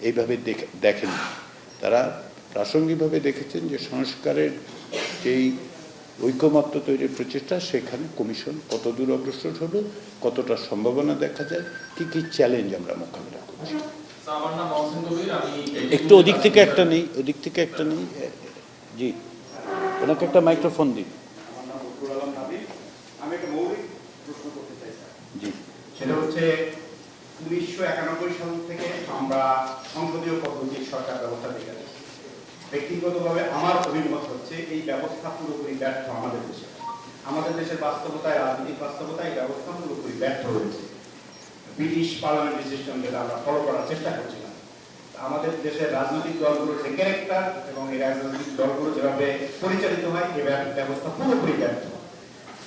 এইভাবে দেখেন, তারা প্রাসঙ্গিকভাবে দেখেছেন যে সংস্কারের যেই ঐকমত্য তৈরির প্রচেষ্টা সেখানে কমিশন কত দূর অগ্রসর হলো, কতটা সম্ভাবনা দেখা যায়, কি কি চ্যালেঞ্জ আমরা মোকাবিলা করছি। আমার নাম মহসিন কবির, আমি একটু ওদিক থেকে একটা নেই, জি ওনাকে একটা মাইক্রোফোন দিন। আমি একটা মৌলিক প্রশ্ন করতে চাই স্যার। জি, সেটা হচ্ছে 1991 সাল থেকে আমরা সংসদীয় পদ্ধতির সরকার ব্যবস্থা দেখে আসছি। ব্যক্তিগতভাবে আমার অভিমত হচ্ছে এই ব্যবস্থা পুরোপুরি ব্যর্থ আমাদের দেশে। আমাদের দেশের বাস্তবতায়, রাজনৈতিক বাস্তবতায় এই ব্যবস্থা পুরোপুরি ব্যর্থ হয়েছে। ব্রিটিশ পার্লামেন্টারি সিস্টেম যেটা আমরা ফলো করার চেষ্টা করছিলাম, আমাদের দেশের রাজনৈতিক দলগুলোর যে ক্যারেক্টার এবং এই রাজনৈতিক দলগুলো যেভাবে পরিচালিত হয় এই ব্যবস্থা পুরোপুরি ব্যর্থ।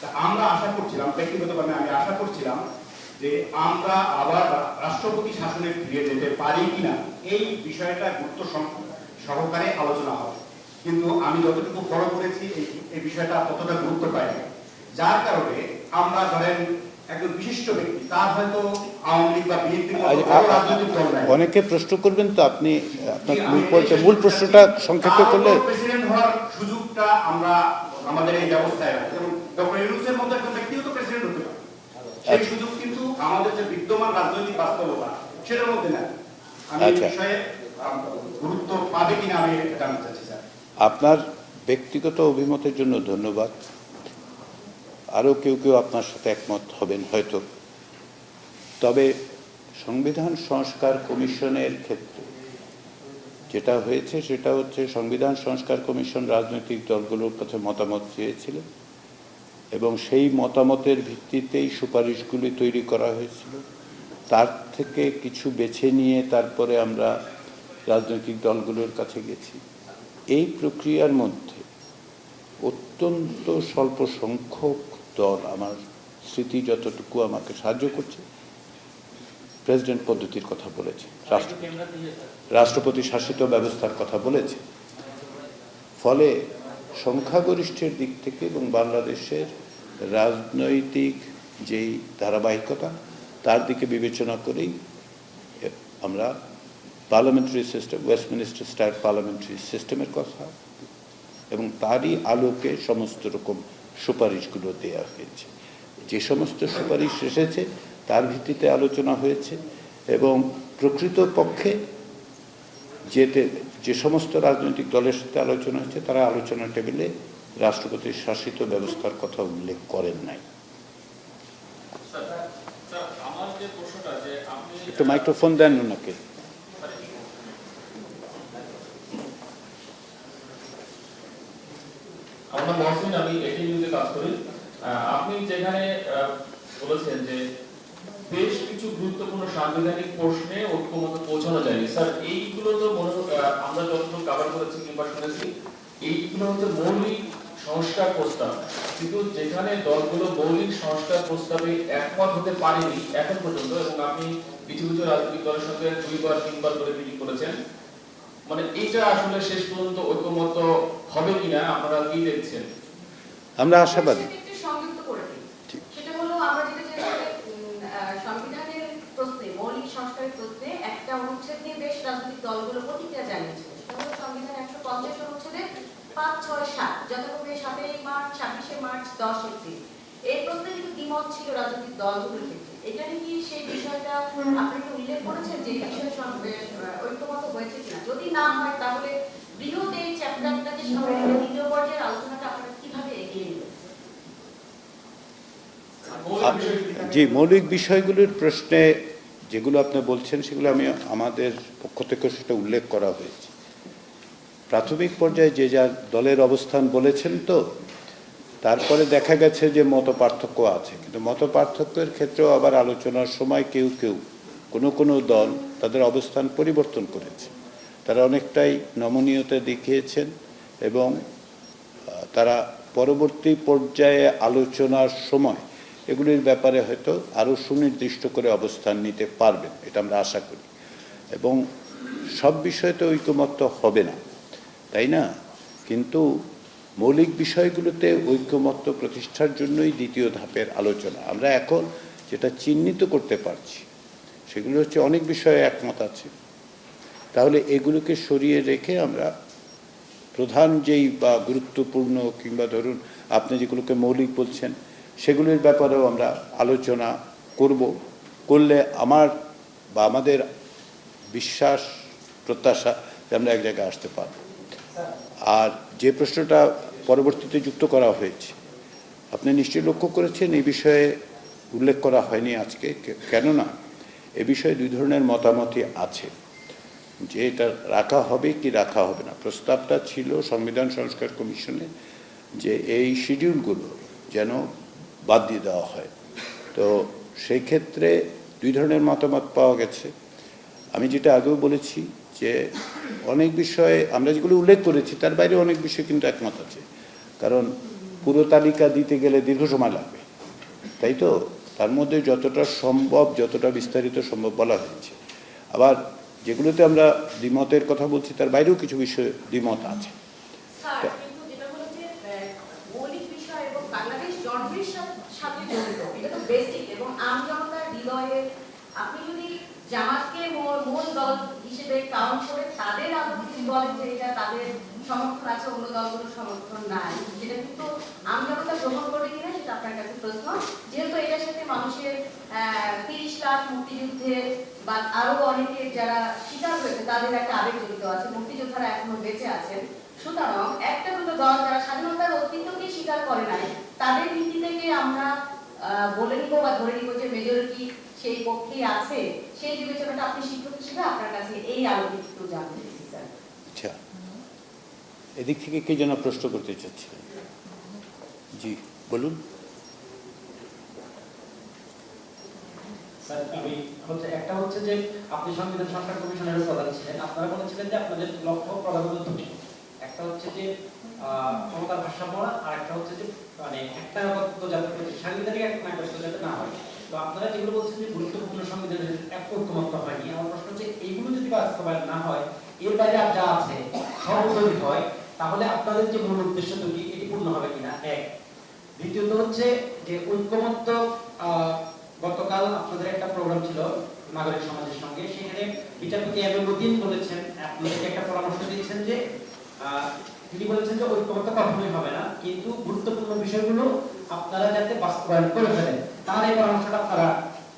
তা আমরা আশা করছিলাম, ব্যক্তিগতভাবে আমি আশা করছিলাম যে আমরা আবার রাষ্ট্রপতি শাসনে ফিরে যেতে পারি কিনা এই বিষয়টা গুরুত্ব সহকারে আলোচনা হবে, কিন্তু আমি যতটুকু ফলো করেছি এই বিষয়টা ততটা গুরুত্ব পাইনি। যার কারণে আমরা ধরেন একজন বিশিষ্ট ব্যক্তি, তার হয়তো আওয়ামী লীগ বা বিএনপির মতো বড় রাজনৈতিক দল নাই। অনেকে প্রশ্ন করবেন, তো আপনি আপনার মূল প্রশ্নটা সংক্ষেপে করলে। প্রেসিডেন্ট হওয়ার সুযোগটা আমরা আমাদের এই ব্যবস্থায় রাখি, যেমন ডক্টর ইউনূসের মতো একজন ব্যক্তিও তো প্রেসিডেন্ট হতে পারে, সেই সুযোগ কিন্তু আমাদের যে বিদ্যমান রাজনৈতিক বাস্তবতা সেটার মধ্যে নাই। আমি এই বিষয়ে গুরুত্ব পাবে কিনা আমি জানতে চাচ্ছি স্যার। আপনার ব্যক্তিগত অভিমতের জন্য ধন্যবাদ। আরও কেউ আপনার সাথে একমত হবেন হয়তো, তবে সংবিধান সংস্কার কমিশনের ক্ষেত্রে যেটা হয়েছে সেটা হচ্ছে সংবিধান সংস্কার কমিশন রাজনৈতিক দলগুলোর কাছে মতামত চেয়েছিল এবং সেই মতামতের ভিত্তিতেই সুপারিশগুলি তৈরি করা হয়েছিল। তার থেকে কিছু বেছে নিয়ে তারপরে আমরা রাজনৈতিক দলগুলোর কাছে গেছি। এই প্রক্রিয়ার মধ্যে অত্যন্ত স্বল্প সংখ্যক দল, আমার স্মৃতি যতটুকু আমাকে সাহায্য করছে, প্রেসিডেন্ট পদ্ধতির কথা বলেছে, রাষ্ট্রপতি শাসিত ব্যবস্থার কথা বলেছে। ফলে সংখ্যাগরিষ্ঠের দিক থেকে এবং বাংলাদেশের রাজনৈতিক যেই ধারাবাহিকতা তার দিকে বিবেচনা করেই আমরা parliamentary system, Westminster style parliamentary সিস্টেমের কথা এবং তারই আলোকে সমস্ত রকম সুপারিশগুলো দেওয়া হয়েছে। যে সমস্ত সুপারিশ এসেছে তার ভিত্তিতে আলোচনা হয়েছে এবং প্রকৃতপক্ষে যে সমস্ত রাজনৈতিক দলের সাথে আলোচনা হয়েছে তারা আলোচনা টেবিলে রাষ্ট্রপতির শাসিত ব্যবস্থার কথা উল্লেখ করেন নাই। একটু মাইক্রোফোন দেন ওনাকে। আমার নাম মহসিন, আমি এটি নিউজে কাজ করি। আপনি যেখানে বলেছেন যে বেশ কিছু গুরুত্বপূর্ণ সাংবিধানিক প্রশ্নে ঐক্যমত পৌঁছানো যায়নি, স্যার এইগুলো তো আমরা যতটুকু কভার করেছি কিংবা শুনেছি এইগুলো হচ্ছে মৌলিক সংস্কার প্রস্তাব, কিন্তু যেখানে দলগুলো মৌলিক সংস্কার প্রস্তাবে একমত হতে পারেনি এখন পর্যন্ত, এবং আপনি কিছু কিছু রাজনৈতিক দলের সঙ্গে 2-3 করে মিটিং করেছেন, মানে এইটা আসলে শেষ পর্যন্ত ঐক্যমত হবে কিনা আপনারা কি দেখছেন? আমরা আশাবাদী। সেটা হলো আমরা যেটা সংবিধানের প্রশ্নে, মৌলিক সংস্কারের প্রশ্নে একটা অনুচ্ছেদ নিয়ে বেশ রাজনৈতিক দলগুলো প্রতিক্রিয়া জানিয়েছিল। সেটা হলো সংবিধান 150 অনুচ্ছেদের 5, 6, 7 যথাক্রমে 7 মার্চ, 26 মার্চ, 10 এপ্রিল। এই প্রশ্নে কিন্তু দ্বিমত ছিল রাজনৈতিক দলগুলোর ক্ষেত্রে। এখানে কি সেই বিষয়টা আপনি কি উল্লেখ করেছেন যে এই বিষয়ে ঐক্যমত হয়েছে কিনা? যদি না হয় তাহলে বৃহৎ এই চ্যাপ্টারটাকে সামনে রেখে দ্বিতীয় পর্যায়ের আলোচনাটা আপনারা কিভাবে এগিয়ে নেবেন? জি, মৌলিক বিষয়গুলির প্রশ্নে যেগুলো আপনি বলছেন সেগুলো আমি আমাদের পক্ষ থেকে সেটা উল্লেখ করা হয়েছে। প্রাথমিক পর্যায়ে যে যা দলের অবস্থান বলেছেন, তো তারপরে দেখা গেছে যে মত পার্থক্য আছে, কিন্তু মত পার্থক্যের ক্ষেত্রেও আবার আলোচনার সময় কেউ কেউ কোনো দল তাদের অবস্থান পরিবর্তন করেছে। তারা অনেকটাই নমনীয়তা দেখিয়েছেন এবং তারা পরবর্তী পর্যায়ে আলোচনার সময় এগুলির ব্যাপারে হয়তো আরও সুনির্দিষ্ট করে অবস্থান নিতে পারবেন, এটা আমরা আশা করি। এবং সব বিষয়ে তো ঐকমত্য হবে না, তাই না? কিন্তু মৌলিক বিষয়গুলোতে ঐকমত্য প্রতিষ্ঠার জন্যই দ্বিতীয় ধাপের আলোচনা। আমরা এখন যেটা চিহ্নিত করতে পারছি সেগুলো হচ্ছে অনেক বিষয়ে একমত আছে, তাহলে এগুলোকে সরিয়ে রেখে আমরা প্রধান যেই বা গুরুত্বপূর্ণ কিংবা ধরুন আপনি যেগুলোকে মৌলিক বলছেন সেগুলির ব্যাপারেও আমরা আলোচনা করলে আমার বা আমাদের বিশ্বাস প্রত্যাশা যে আমরা এক জায়গায় আসতে পারব। আর যে প্রশ্নটা পরবর্তীতে যুক্ত করা হয়েছে, আপনি নিশ্চয়ই লক্ষ্য করেছেন এই বিষয়ে উল্লেখ করা হয়নি আজকে, কেননা এ বিষয়ে দুই ধরনের মতামতই আছে যে এটা রাখা হবে কি রাখা হবে না। প্রস্তাবটা ছিল সংবিধান সংস্কার কমিশনে যে এই শিডিউলগুলো যেন বাদ দিয়ে দেওয়া হয়। তো সেই ক্ষেত্রে দুই ধরনের মতামত পাওয়া গেছে। আমি যেটা আগেও বলেছি যে অনেক বিষয়ে আমরা যেগুলো উল্লেখ করেছি তার বাইরে অনেক বিষয় কিন্তু একমত আছে, কারণ পুরো তালিকা দিতে গেলে দীর্ঘ সময় লাগবে, তাই তো? তার মধ্যে যতটা সম্ভব, যতটা বিস্তারিত সম্ভব বলা হয়েছে। আবার যেগুলোতে আমরা দ্বিমতের কথা বলছি তার বাইরেও কিছু বিষয় দ্বিমত আছে। কিন্তু যেটা হলো যে মৌলিক বিষয় এবং বাংলাদেশ জন্মের সাথে জড়িত, এটা তো বেসিক এবং আমজনতার হৃদয়ে আপনি যদি জামাতকে মূল দল হিসেবে কাউন্ট করে তাদের আদৌ বলেন যে এটা তাদের সমর্থন আছে, অন্য দলগুলোর সমর্থন নাই, সেটা কিন্তু আমজনতা গ্রহণ করবে কিনা সেটা আপনার কাছে প্রশ্ন। যেহেতু এটার সাথে মানুষের 30 লাখ মুক্তিযুদ্ধের বা আরো অনেকে যারা শিকার হয়েছে তাদের একটা আবেগ জড়িত আছে, মুক্তিযোদ্ধারা এখনো বেঁচে আছেন। সুতরাং একটা দুটো দল যারা স্বাধীনতার অস্তিত্বকে স্বীকার করে নাই তাদের নীতি থেকে আমরা বলে নিব বা ধরে নিব যে মেজরিটি সেই পক্ষেই আছে, সেই বিবেচনাটা আপনি শিক্ষক হিসেবে আপনার কাছে এই আলোকে একটু জানতে চাইছি স্যার। আচ্ছা, এদিক থেকে কে যেন প্রশ্ন করতে চাচ্ছিলেন? জি বলুন। একটা হচ্ছে যে আপনি সংবিধান সংস্কার কমিশনের প্রধান ছিলেন, আপনারা বলেছিলেন যে আপনাদের লক্ষ্য প্রধানত দুটি, একটা হচ্ছে যে ক্ষমতার ভারসাম্য, আর একটা হচ্ছে যে মানে একটা যাতে সাংবিধানিক এক যাতে না হয়। তো আপনারা যেগুলো বলছেন যে গুরুত্বপূর্ণ সংবিধানের এক ঐক্যমত্য হয়নি, আমার প্রশ্ন হচ্ছে এইগুলো যদি বাস্তবায়ন না হয়, এর বাইরে আর যা আছে সব যদি হয়, তাহলে আপনাদের যে মূল উদ্দেশ্য দুটি এটি পূর্ণ হবে কিনা, এক। দ্বিতীয়ত হচ্ছে যে ঐক্যমত্য, গতকাল আপনাদের একটা প্রোগ্রাম ছিল নাগরিক সমাজের সঙ্গে, সেখানে বিচারপতি এমএমউদ্দিন বলেছেন, আপনাদেরকে একটা পরামর্শ দিয়েছেন যে তিনি বলেছেন যে ঐক্যমত্য কখনোই হবে না, কিন্তু গুরুত্বপূর্ণ বিষয়গুলো আপনারা যাতে বাস্তবায়ন করে ফেলেন, তার এই পরামর্শটা আপনারা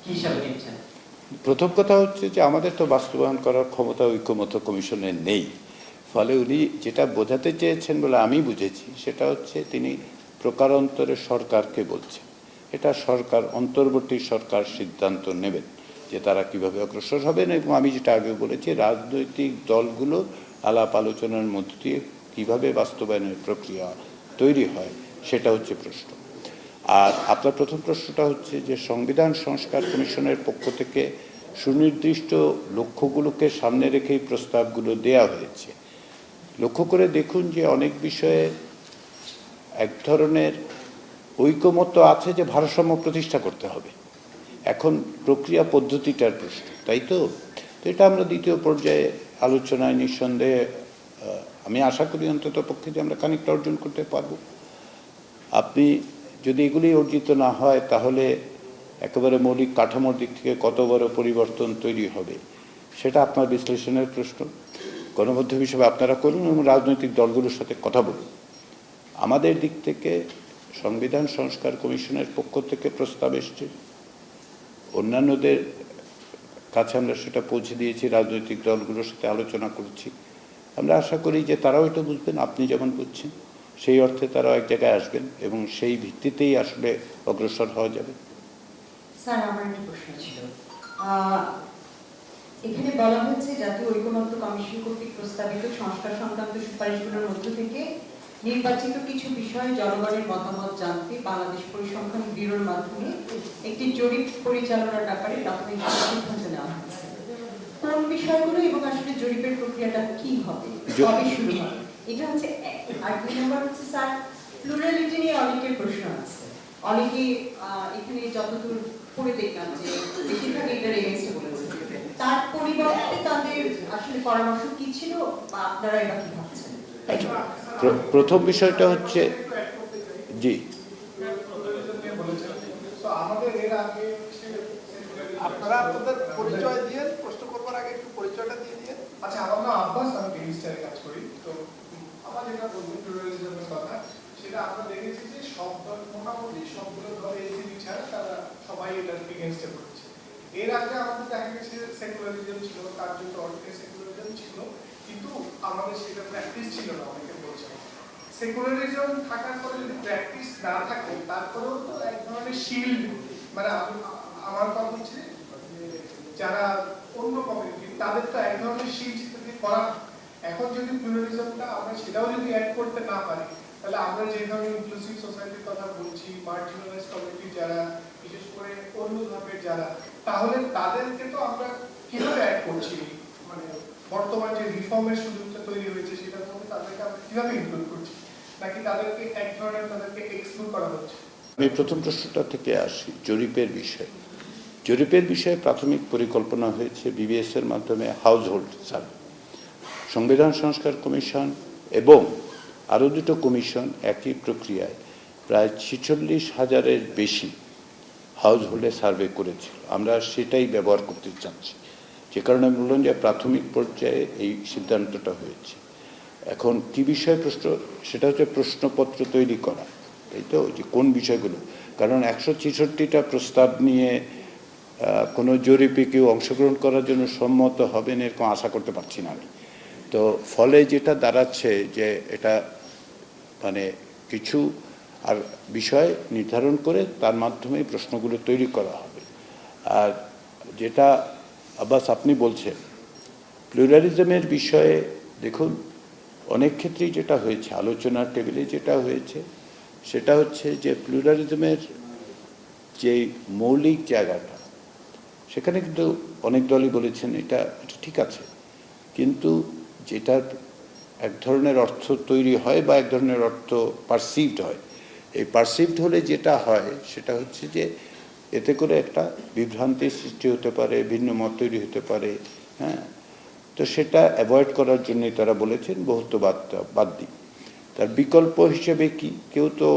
কি হিসাবে নিচ্ছেন? প্রথম কথা হচ্ছে যে আমাদের তো বাস্তবায়ন করার ক্ষমতা ঐক্যমত্য কমিশনের নেই, ফলে উনি যেটা বোঝাতে চেয়েছেন বলে আমি বুঝেছি সেটা হচ্ছে তিনি প্রকারান্তরে সরকারকে বলছেন, এটা সরকার, অন্তর্বর্তী সরকার সিদ্ধান্ত নেবেন যে তারা কিভাবে অগ্রসর হবেন। এবং আমি যেটা আগে বলেছি রাজনৈতিক দলগুলো আলাপ আলোচনার মধ্য দিয়ে কীভাবে বাস্তবায়নের প্রক্রিয়া তৈরি হয় সেটা হচ্ছে প্রশ্ন। আর আপনার প্রথম প্রশ্নটা হচ্ছে যে সংবিধান সংস্কার কমিশনের পক্ষ থেকে সুনির্দিষ্ট লক্ষ্যগুলোকে সামনে রেখেই প্রস্তাবগুলো দেয়া হয়েছে। লক্ষ্য করে দেখুন যে অনেক বিষয়ে এক ধরনের ঐকমত্য আছে যে ভারসাম্য প্রতিষ্ঠা করতে হবে, এখন প্রক্রিয়া পদ্ধতিটার প্রশ্ন, তাই তো? তো এটা আমরা দ্বিতীয় পর্যায়ে আলোচনায় নিঃসন্দেহে আমি আশা করি অন্তত পক্ষে যে আমরা খানিকটা অর্জন করতে পারবো। আপনি যদি এগুলি অর্জিত না হয় তাহলে একেবারে মৌলিক কাঠামোর দিক থেকে কত বড় পরিবর্তন তৈরি হবে সেটা আপনার বিশ্লেষণের প্রশ্ন। গণমাধ্যম হিসেবে আপনারা করুন এবং রাজনৈতিক দলগুলোর সাথে কথা বলুন। আমাদের দিক থেকে সংবিধান সংস্কার কমিশনের পক্ষ থেকে প্রস্তাব এসছে, অন্যান্যদের কাছে আমরা সেটা পৌঁছে দিয়েছি, রাজনৈতিক দলগুলোর সাথে আলোচনা করছি। আমরা আশা করি যে তারাও এটা বুঝবেন, আপনি যেমন বুঝছেন সেই অর্থে তারাও এক জায়গায় আসবেন এবং সেই ভিত্তিতেই আসলে অগ্রসর হওয়া যাবে। স্যার, আমার একটা প্রশ্ন ছিল। এখানে বলা হয়েছে জাতীয় ঐকমত্য কমিশন কর্তৃক প্রস্তাবিত সংস্কার সংক্রান্ত সুপারিশগুলোর মধ্য থেকে নির্বাচিত কিছু বিষয়ে জনগণের মতামত জানতে বাংলাদেশ পরিসংখ্যান ব্যুরোর মাধ্যমে একটি জরিপ পরিচালনার ব্যাপারে প্রাথমিক সিদ্ধান্ত নেওয়া হয়েছে। কোন বিষয়গুলো এবং আসলে জরিপের প্রক্রিয়াটা কি হবে, কবে শুরু হবে, এটা হচ্ছে এক। আর 2 নম্বর হচ্ছে স্যার, প্লুরালিটি নিয়ে অনেকের প্রশ্ন আছে। অনেকে এখানে যতদূর পড়ে দেখলাম যে বেশিরভাগ এটার এগেইনস্টে বলেছে। তার পরিবর্তে তাদের আসলে পরামর্শ কি ছিল বা আপনারা এটা কি ভাবছেন? প্রথম বিষয়টা হচ্ছে জি, আমাদের এর আগে আপনারা আপনাদের পরিচয় দিয়ে প্রশ্ন করবার আগে একটু পরিচয়টা দিয়ে দিয়ে। আচ্ছা, আমার নাম আব্বাস, আমি মিনিস্টারে কাজ করি। তো আমার যেটা বলবো প্লুরালিজমের কথা, সেটা আমরা দেখেছি যে সব দল, মোটামুটি সবগুলো দল এনসিপি ছাড়া তারা সবাই এটার এগেইনস্টে করেছে। এর আগে আমাদের দেখা গেছে সেকুলারিজম ছিল, কার্যত অর্থে সেকুলারিজম ছিল, কিন্তু আমাদের সেটা প্র্যাকটিস ছিল না। অনেকে বলছে সেকুলারিজম থাকার পরে যদি প্র্যাকটিস না থাকে, তারপরেও তো এক ধরনের শিল্ড, মানে আমার কথা হচ্ছে যারা অন্য কমিউনিটি তাদের তো এক ধরনের শিল্ড করা। এখন যদি প্লুরালিজমটা আমরা সেটাও যদি অ্যাড করতে না পারি, তাহলে আমরা যে ধরনের ইনক্লুসিভ সোসাইটির কথা বলছি, মার্জিনালাইজড কমিউনিটি যারা, বিশেষ করে অন্য ধর্মের যারা, তাহলে তাদেরকে তো আমরা কিভাবে অ্যাড করছি? মানে বর্তমান যে রিফর্মের সুযোগটা তৈরি হয়েছে সেটার মধ্যে তাদেরকে আমরা কিভাবে ইনক্লুড করছি, নাকি তাদেরকে এক ধরনের তাদেরকে এক্সক্লুড করা হচ্ছে? আমি প্রথম প্রশ্নটা থেকে আসি, জরিপের বিষয়। জরিপের বিষয়ে প্রাথমিক পরিকল্পনা হয়েছে বিবিএস এর মাধ্যমে হাউস হোল্ড সার্ভে। সংবিধান সংস্কার কমিশন এবং আরও 2টো কমিশন একই প্রক্রিয়ায় প্রায় 46,000-এর বেশি হাউস হোল্ডে সার্ভে করেছিল। আমরা সেটাই ব্যবহার করতে চাচ্ছি, যে কারণে আমি বললাম যে প্রাথমিক পর্যায়ে এই সিদ্ধান্তটা হয়েছে। এখন কি বিষয়ে প্রশ্ন, সেটা হচ্ছে প্রশ্নপত্র তৈরি করা, তাই তো, যে কোন বিষয়গুলো। কারণ 166টা প্রস্তাব নিয়ে কোনো জরিপে কেউ অংশগ্রহণ করার জন্য সম্মত হবেন এরকম আশা করতে পারছি না আমি। তো ফলে যেটা দাঁড়াচ্ছে যে এটা মানে কিছু আর বিষয় নির্ধারণ করে তার মাধ্যমে প্রশ্নগুলো তৈরি করা হবে। আর যেটা আব্বাস আপনি বলছেন প্লুরালিজমের বিষয়ে, দেখুন অনেক ক্ষেত্রেই যেটা হয়েছে আলোচনার টেবিলে যেটা হয়েছে সেটা হচ্ছে যে প্লুরালিজমের যে মৌলিক জায়গাটা, সেখানে কিন্তু অনেক দলই বলেছেন এটা ঠিক আছে, কিন্তু যেটা এক ধরনের অর্থ তৈরি হয় বা এক ধরনের অর্থ পারসিভড হয়, এই পারসিভড হলে যেটা হয় সেটা হচ্ছে যে এতে করে একটা বিভ্রান্তির সৃষ্টি হতে পারে, ভিন্ন মত তৈরি হতে পারে। হ্যাঁ, তো সেটা অ্যাভয়েড করার জন্যই তারা বলেছেন বহুত্ববাদটা বাদ দিই। তার বিকল্প হিসেবে কি, কেউ তো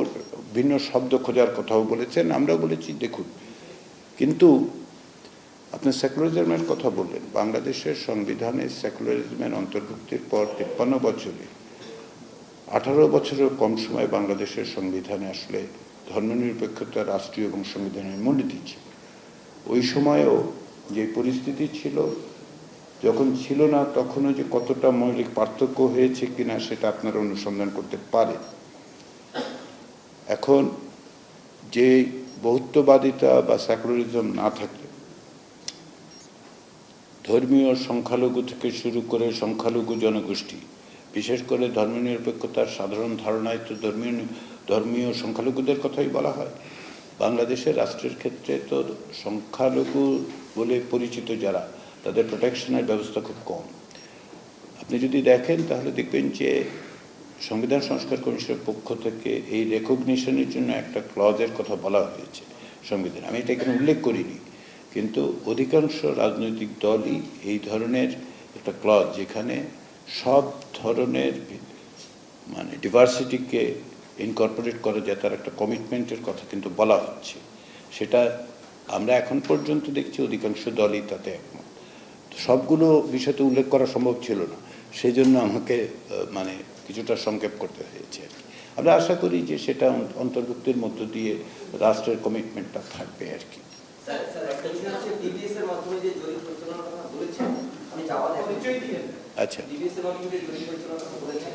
ভিন্ন শব্দ খোঁজার কথাও বলেছেন, আমরাও বলেছি দেখুন। কিন্তু আপনি সেকুলারিজমের কথা বললেন, বাংলাদেশের সংবিধানে সেকুলারিজমের অন্তর্ভুক্তির পর 53 বছরে 18 বছরের কম সময় বাংলাদেশের সংবিধানে আসলে ধর্মনিরপেক্ষতা রাষ্ট্রীয় এবং সংবিধানের মূলনীতি ছিল। ওই সময়েও যে পরিস্থিতি ছিল, যখন ছিল না তখনও যে কতটা মৌলিক পার্থক্য হয়েছে কিনা সেটা আপনারা অনুসন্ধান করতে পারেন। এখন যে বহুত্ববাদিতা বা সেকুলারিজম না থাকলে ধর্মীয় সংখ্যালঘু থেকে শুরু করে সংখ্যালঘু জনগোষ্ঠী, বিশেষ করে ধর্মনিরপেক্ষতার সাধারণ ধারণায় তো ধর্মীয় সংখ্যালঘুদের কথাই বলা হয়। বাংলাদেশের রাষ্ট্রের ক্ষেত্রে তো সংখ্যালঘু বলে পরিচিত যারা, তাদের প্রোটেকশনের ব্যবস্থা খুব কম। আপনি যদি দেখেন তাহলে দেখবেন যে সংবিধান সংস্কার কমিশনের পক্ষ থেকে এই রেকগনিশনের জন্য একটা ক্লজের কথা বলা হয়েছে সংবিধান। আমি এটা এখানে উল্লেখ করিনি, কিন্তু অধিকাংশ রাজনৈতিক দলই এই ধরনের একটা ক্লজ, যেখানে সব ধরনের মানে ডিভার্সিটিকে ইনকর্পোরেট করা যায়, তার একটা কমিটমেন্টের কথা কিন্তু বলা হচ্ছে। সেটা আমরা এখন পর্যন্ত দেখছি অধিকাংশ দলই তাতে একমত। সবগুলো বিষয়তে উল্লেখ করা সম্ভব ছিল না, সেই জন্য আমাকে মানে কিছুটা সংক্ষেপ করতে হয়েছে আর কি। আমরা আশা করি যে সেটা অন্তর্ভুক্তির মধ্য দিয়ে রাষ্ট্রের কমিটমেন্টটা থাকবে আর কি। একটা বিষয় হচ্ছে ডিবিএস এর মাধ্যমে যে জরিপ পরিচালনার কথা বলেছেন, আমি যাওয়ার পরিচয় দিয়ে আচ্ছা, ডিবিএস এর মাধ্যমে যে জরিপ পরিচালনার কথা বলেছেন,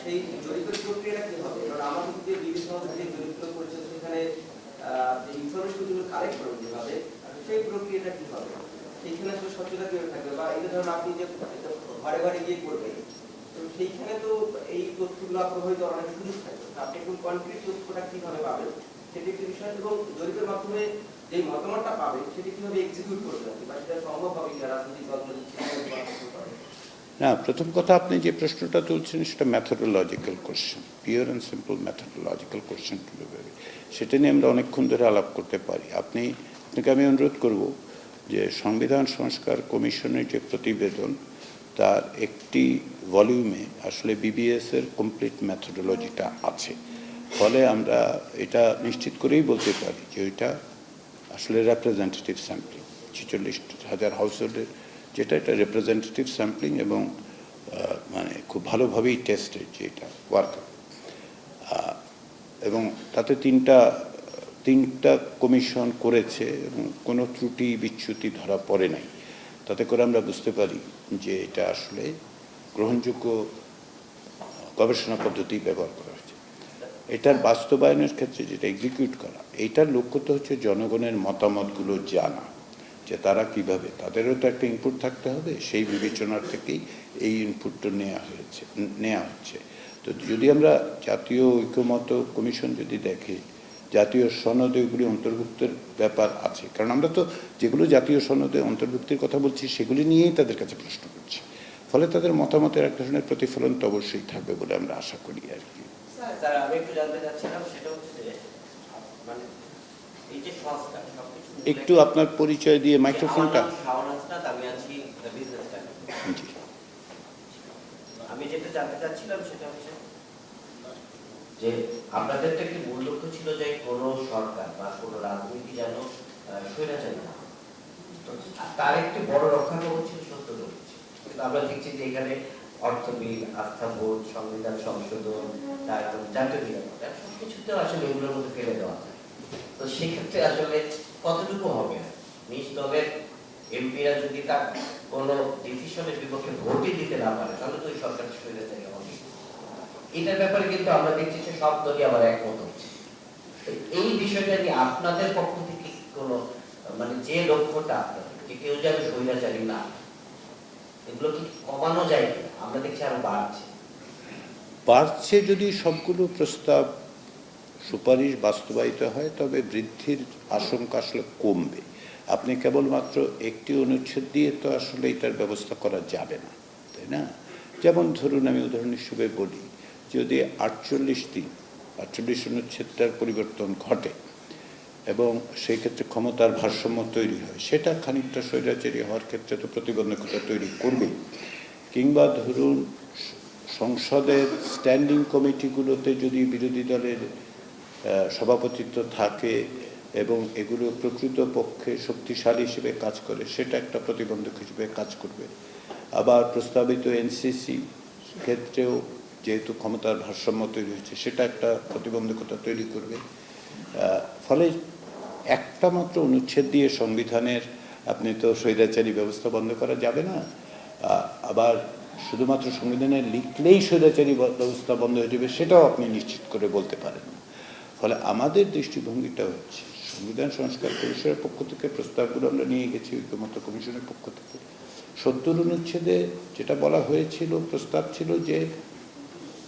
সেই জরিপের প্রক্রিয়াটা কি হবে? কারণ আমার কিন্তু যে ডিবিএস এর মাধ্যমে যে জরিপগুলো করেছে সেখানে যে ইনফরমেশনগুলো কালেক্ট করবেন যেভাবে, সেই প্রক্রিয়াটা কি হবে? সেইখানে আসলে স্বচ্ছতা কিভাবে থাকবে? বা এই ধরুন আপনি যে ঘরে ঘরে গিয়ে করবেন, তো সেইখানে তো এই তথ্যগুলো প্রভাবিত অনেক সুযোগ থাকবে। আপনি একটু কনক্রিট তথ্যটা কিভাবে পাবেন সেটি একটি বিষয়, এবং জরিপের মাধ্যমে যে মতামতটা পাবেন সেটি কিভাবে এক্সিকিউট করতে হবে, বা সেটা সম্ভব হবে কিনা রাজনৈতিক দলগুলো করে? না, প্রথম কথা আপনি যে প্রশ্নটা তুলছেন সেটা methodological question, pure and simple methodological question তুলে দেবে, সেটা নিয়ে আমরা অনেকক্ষণ ধরে আলাপ করতে পারি। আপনাকে আমি অনুরোধ করব যে সংবিধান সংস্কার কমিশনের যে প্রতিবেদন, তার একটি ভলিউমে আসলে বিবিএস এর কমপ্লিট ম্যাথোডোলজিটা আছে। ফলে আমরা এটা নিশ্চিত করেই বলতে পারি যে ওইটা আসলে রিপ্রেজেন্টেটিভ স্যাম্পলিং, 46,000 হাউসহোল্ডের যেটা, এটা রিপ্রেজেন্টেটিভ স্যাম্পলিং এবং মানে খুব ভালোভাবেই টেস্টেড যে এটা ওয়ার্ক। এবং তাতে তিনটা কমিশন করেছে এবং কোনো ত্রুটি বিচ্যুতি ধরা পড়ে নাই। তাতে করে আমরা বুঝতে পারি যে এটা আসলে গ্রহণযোগ্য গবেষণা পদ্ধতি ব্যবহার করা হয়েছে। এটার বাস্তবায়নের ক্ষেত্রে যেটা এক্সিকিউট করা, এইটার লক্ষ্য তো হচ্ছে জনগণের মতামতগুলো জানা, যে তারা কিভাবে, তাদেরও তো একটা ইনপুট থাকতে হবে, সেই বিবেচনার থেকেই এই ইনপুটটা নেওয়া হচ্ছে। তো যদি আমরা জাতীয় ঐক্যমত কমিশন যদি দেখে, জাতীয় সনদে ওইগুলি অন্তর্ভুক্তের ব্যাপার আছে, কারণ আমরা তো যেগুলো জাতীয় সনদে অন্তর্ভুক্তির কথা বলছি সেগুলি নিয়েই তাদের কাছে প্রশ্ন করছি, ফলে তাদের মতামতের এক ধরনের প্রতিফলন তো অবশ্যই থাকবে বলে আমরা আশা করি আর কি। স্যার, আমি একটু জানতে চাচ্ছিলাম, সেটা হচ্ছে যে মানে এই যে সংস্কার সবকিছু, একটু আপনার পরিচয় দিয়ে মাইক্রোফোনটা। আমি আছি বিজনেস টাইম। আমি যেটা জানতে চাচ্ছিলাম সেটা হচ্ছে যে আপনাদের তো একটি মূল লক্ষ্য ছিল যে কোনো সরকার বা কোনো রাজনীতি যেন স্বৈরাচারী না, তার একটি বড় রক্ষা কবচ ছিল সত্য কবচ। কিন্তু আমরা দেখছি যে এখানে অর্থবিল, আস্থা ভোট, সংবিধান সংশোধন, তারপর জাতীয় নিরাপত্তা, সবকিছুতে আসলে এগুলোর মধ্যে ফেলে দেওয়া হয়। তো সেক্ষেত্রে আসলে কতটুকু হবে নিজ দলের এমপিরা যদি তার কোনো ডিসিশনের বিপক্ষে ভোটই দিতে না পারে, তাহলে তো ওই সরকার স্বৈরাচারী হবে। এটার ব্যাপারে কিন্তু আমরা দেখছি যে সব দলই আবার একমত হচ্ছে। এই বিষয়টা নিয়ে আপনাদের পক্ষ থেকে কোনো মানে যে লক্ষ্যটা আপনাদের, যে কেউ যেন স্বৈরাচারী না, এগুলো কি কমানো যায় কিনা? আমরা দেখছি আরো বাড়ছে। যদি সবগুলো প্রস্তাব সুপারিশ বাস্তবায়িত হয় তবে বৃদ্ধির আশঙ্কা আসলে কমবে। আপনি কেবলমাত্র একটি অনুচ্ছেদ দিয়ে তো আসলে এটার ব্যবস্থা করা যাবে না, তাই না? যেমন ধরুন, আমি উদাহরণ হিসেবে বলি, যদি 48 অনুচ্ছেদটার পরিবর্তন ঘটে এবং সেই ক্ষেত্রে ক্ষমতার ভারসাম্য তৈরি হয়, সেটা খানিকটা স্বৈরাচারী হওয়ার ক্ষেত্রে তো প্রতিবন্ধকতা তৈরি করবে। কিংবা ধরুন, সংসদের স্ট্যান্ডিং কমিটিগুলোতে যদি বিরোধী দলের সভাপতিত্ব থাকে এবং এগুলো প্রকৃতপক্ষে শক্তিশালী হিসেবে কাজ করে, সেটা একটা প্রতিবন্ধক হিসেবে কাজ করবে। আবার প্রস্তাবিত এনসিসি ক্ষেত্রেও যেহেতু ক্ষমতার ভারসাম্য তৈরি হয়েছে, সেটা একটা প্রতিবন্ধকতা তৈরি করবে। ফলে একটা মাত্র অনুচ্ছেদ দিয়ে সংবিধানের আপনি তো স্বৈরাচারী ব্যবস্থা বন্ধ করা যাবে না, আবার শুধুমাত্র সংবিধানে লিখলেই স্বৈরাচারী ব্যবস্থা বন্ধ হয়ে যাবে সেটাও আপনি নিশ্চিত করে বলতে পারেন না। ফলে আমাদের দৃষ্টিভঙ্গিটা হচ্ছে, সংবিধান সংস্কার কমিশনের পক্ষ থেকে প্রস্তাবগুলো আমরা নিয়ে গেছি, ঐক্যমত্য কমিশনের পক্ষ থেকে 70 অনুচ্ছেদে যেটা বলা হয়েছিল, প্রস্তাব ছিল যে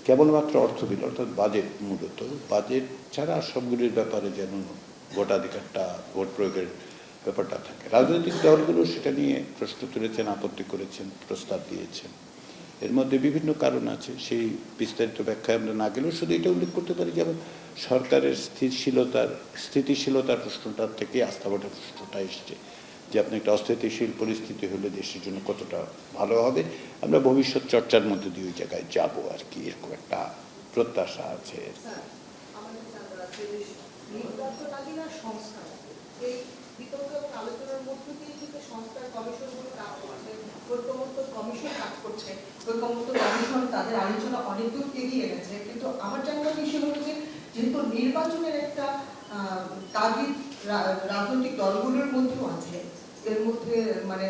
কেবলমাত্র অর্থবিল অর্থাৎ বাজেট, মূলত বাজেট ছাড়া সবগুলির ব্যাপারে যেন ভোটাধিকারটা, ভোট প্রয়োগের ব্যাপারটা থাকে। রাজনৈতিক দলগুলো সেটা নিয়ে প্রশ্ন তুলেছেন, আপত্তি করেছেন, প্রস্তাব দিয়েছেন। এর মধ্যে বিভিন্ন কারণ আছে, সেই বিস্তারিত ব্যাখ্যায় আমরা না গেলেও শুধু এটা উল্লেখ করতে পারি, যেমন সরকারের স্থিতিশীলতার প্রশ্নটার থেকে আস্থা ভোটের প্রশ্নটা এসছে, যে আপনি একটা অস্থিতিশীল পরিস্থিতি হলে দেশের জন্য কতটা ভালো হবে। আমরা ভবিষ্যৎ চর্চার মধ্যে দিয়ে ওই জায়গায় যাবো আর কি, এরকম একটা প্রত্যাশা আছে। আলোচনার মধ্য দিয়ে কিন্তু সংস্কার কমিশনগুলো কাজ করছে, ঐক্যমত্য কমিশন কাজ করছে, ঐক্যমত্য কমিশন তাদের আলোচনা অনেক দূর এগিয়ে গেছে। কিন্তু আমার জানার বিষয় হলো যে, যেহেতু নির্বাচনের একটা তাগিদ রাজনৈতিক দলগুলোর মধ্যেও আছে। এর মধ্যে মানে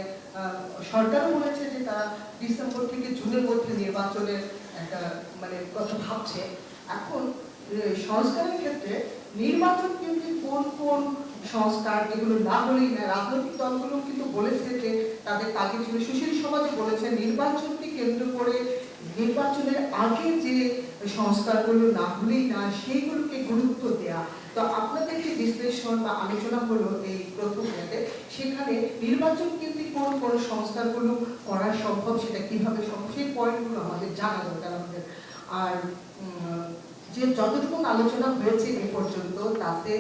সরকারও বলেছে যে তারা ডিসেম্বর থেকে জুনের মধ্যে নির্বাচনের একটা মানে কথা ভাবছে। এখন সংস্কারের ক্ষেত্রে নির্বাচন কেন্দ্রিক কোন কোন সংস্কার যেগুলো না হলেই না, রাজনৈতিক দলগুলো কিন্তু বলেছে যে তাদের তাগিদ ছিল, সুশীল সমাজে বলেছে নির্বাচনকে কেন্দ্র করে নির্বাচনের আগে যে সংস্কারগুলো না হলেই না সেইগুলোকে গুরুত্ব দেয়া। তো আপনাদের যে বিশ্লেষণ বা আলোচনা হলো এই প্রথম ইয়াতে, সেখানে নির্বাচন কেন্দ্রিক কোন কোন সংস্কারগুলো করা সম্ভব, সেটা কিভাবে সম্ভব, সেই পয়েন্টগুলো আমাদের জানা দরকার আমাদের। আর যে যতটুকু আলোচনা হয়েছে এ পর্যন্ত তাতে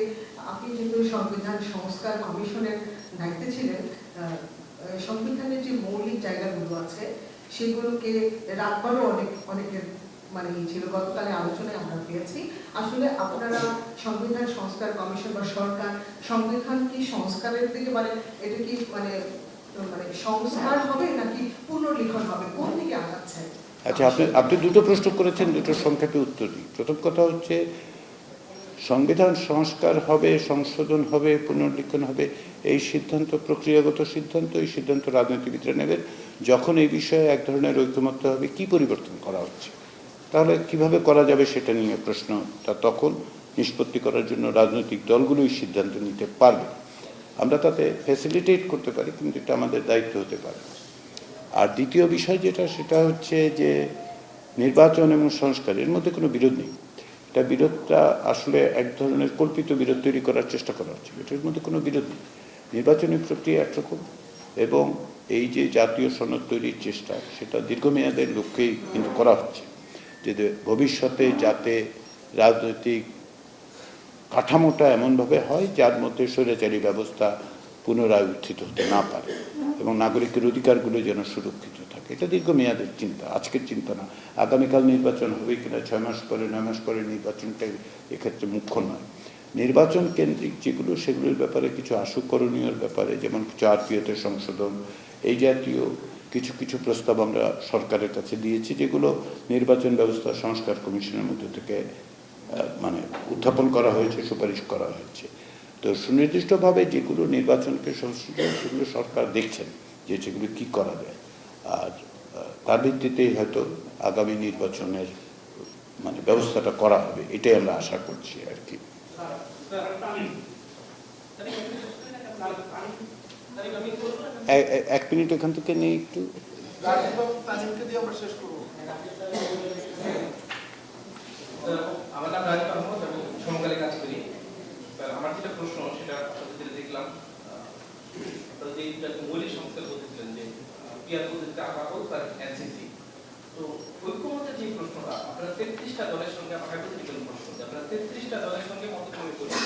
আপনি যেহেতু সংবিধান সংস্কার কমিশনের দায়িত্বে ছিলেন, সংবিধানের যে মৌলিক জায়গাগুলো আছে সেগুলোকে রাখবারও অনেকের মানে ছিল। গতকালে আলোচনায় আমরা পেয়েছি আসলে আপনারা সংবিধান সংস্কার কমিশন বা সরকার সংবিধান কি সংস্কারের দিকে মানে এটা কি মানে সংস্কার হবে নাকি পুনর্লিখন হবে, কোন দিকে আগাচ্ছে? আচ্ছা, আপনি দুটো প্রশ্ন করেছেন, দুটো সংক্ষেপে উত্তর দিই। প্রথম কথা হচ্ছে সংবিধান সংস্কার হবে, সংশোধন হবে, পুনর্লিখন হবে, এই সিদ্ধান্ত প্রক্রিয়াগত সিদ্ধান্ত। এই সিদ্ধান্ত রাজনীতিবিদরা নেবেন যখন এই বিষয়ে এক ধরনের ঐকমত্য হবে কি পরিবর্তন করা হচ্ছে, তাহলে কিভাবে করা যাবে সেটা নিয়ে প্রশ্নটা তখন নিষ্পত্তি করার জন্য রাজনৈতিক দলগুলোই সিদ্ধান্ত নিতে পারবে। আমরা তাতে ফ্যাসিলিটেট করতে পারি, কিন্তু এটা আমাদের দায়িত্ব হতে পারে। আর দ্বিতীয় বিষয় যেটা, সেটা হচ্ছে যে নির্বাচন এবং সংস্কারের মধ্যে কোনো বিরোধ নেই। এটা বিরোধটা আসলে এক ধরনের কল্পিত বিরোধ তৈরি করার চেষ্টা করা হচ্ছে, এটার মধ্যে কোনো বিরোধ নেই। নির্বাচনী প্রক্রিয়া একরকম এবং এই যে জাতীয় সনদ তৈরির চেষ্টা, সেটা দীর্ঘমেয়াদের লক্ষ্যেই কিন্তু করা হচ্ছে, যে ভবিষ্যতে যাতে রাজনৈতিক কাঠামোটা এমনভাবে হয় যার মধ্যে স্বৈরাচারী ব্যবস্থা পুনরায় উত্থিত হতে না পারে এবং নাগরিকের অধিকারগুলো যেন সুরক্ষিত থাকে। এটা দীর্ঘমেয়াদের চিন্তা, আজকের চিন্তা না। আগামীকাল নির্বাচন হবে কিনা, 6 মাস পরে 9 মাস পরে নির্বাচনটা এক্ষেত্রে মুখ্য নয়। নির্বাচন কেন্দ্রিক যেগুলো, সেগুলোর ব্যাপারে কিছু আশুকরণীয় ব্যাপারে, যেমন কিছু আরপিওতে সংশোধন, এই জাতীয় কিছু কিছু প্রস্তাব আমরা সরকারের কাছে দিয়েছি, যেগুলো নির্বাচন ব্যবস্থা সংস্কার কমিশনের মধ্যে থেকে মানে উত্থাপন করা হয়েছে, সুপারিশ করা হয়েছে। তো সুনির্দিষ্টভাবে যেগুলো নির্বাচনকে সংশোধন, সেগুলো সরকার দেখছেন যে সেগুলো কী করা যায়, আর তার ভিত্তিতেই হয়তো আগামী নির্বাচনের মানে ব্যবস্থাটা করা হবে, এটাই আমরা আশা করছি আর কি। এক মিনিট এখান থেকে নেই একটু। আমার নাম রাজীব আহমদ, আমি সমকালে কাজ করি। আমার যেটা প্রশ্ন সেটা আপনাদের দেখলাম আপনারা যে মৌলিক সংস্কার বলতেছিলেন যে পিয়ার পদ্ধতিতে আপাতত আর এনসিসি, তো ঐক্যমতের যে প্রশ্নটা আপনারা 33টা দলের সঙ্গে, আমার হাইপোথেটিক্যাল প্রশ্ন, আপনারা 33টা দলের সঙ্গে মতবিনিময় করলেন,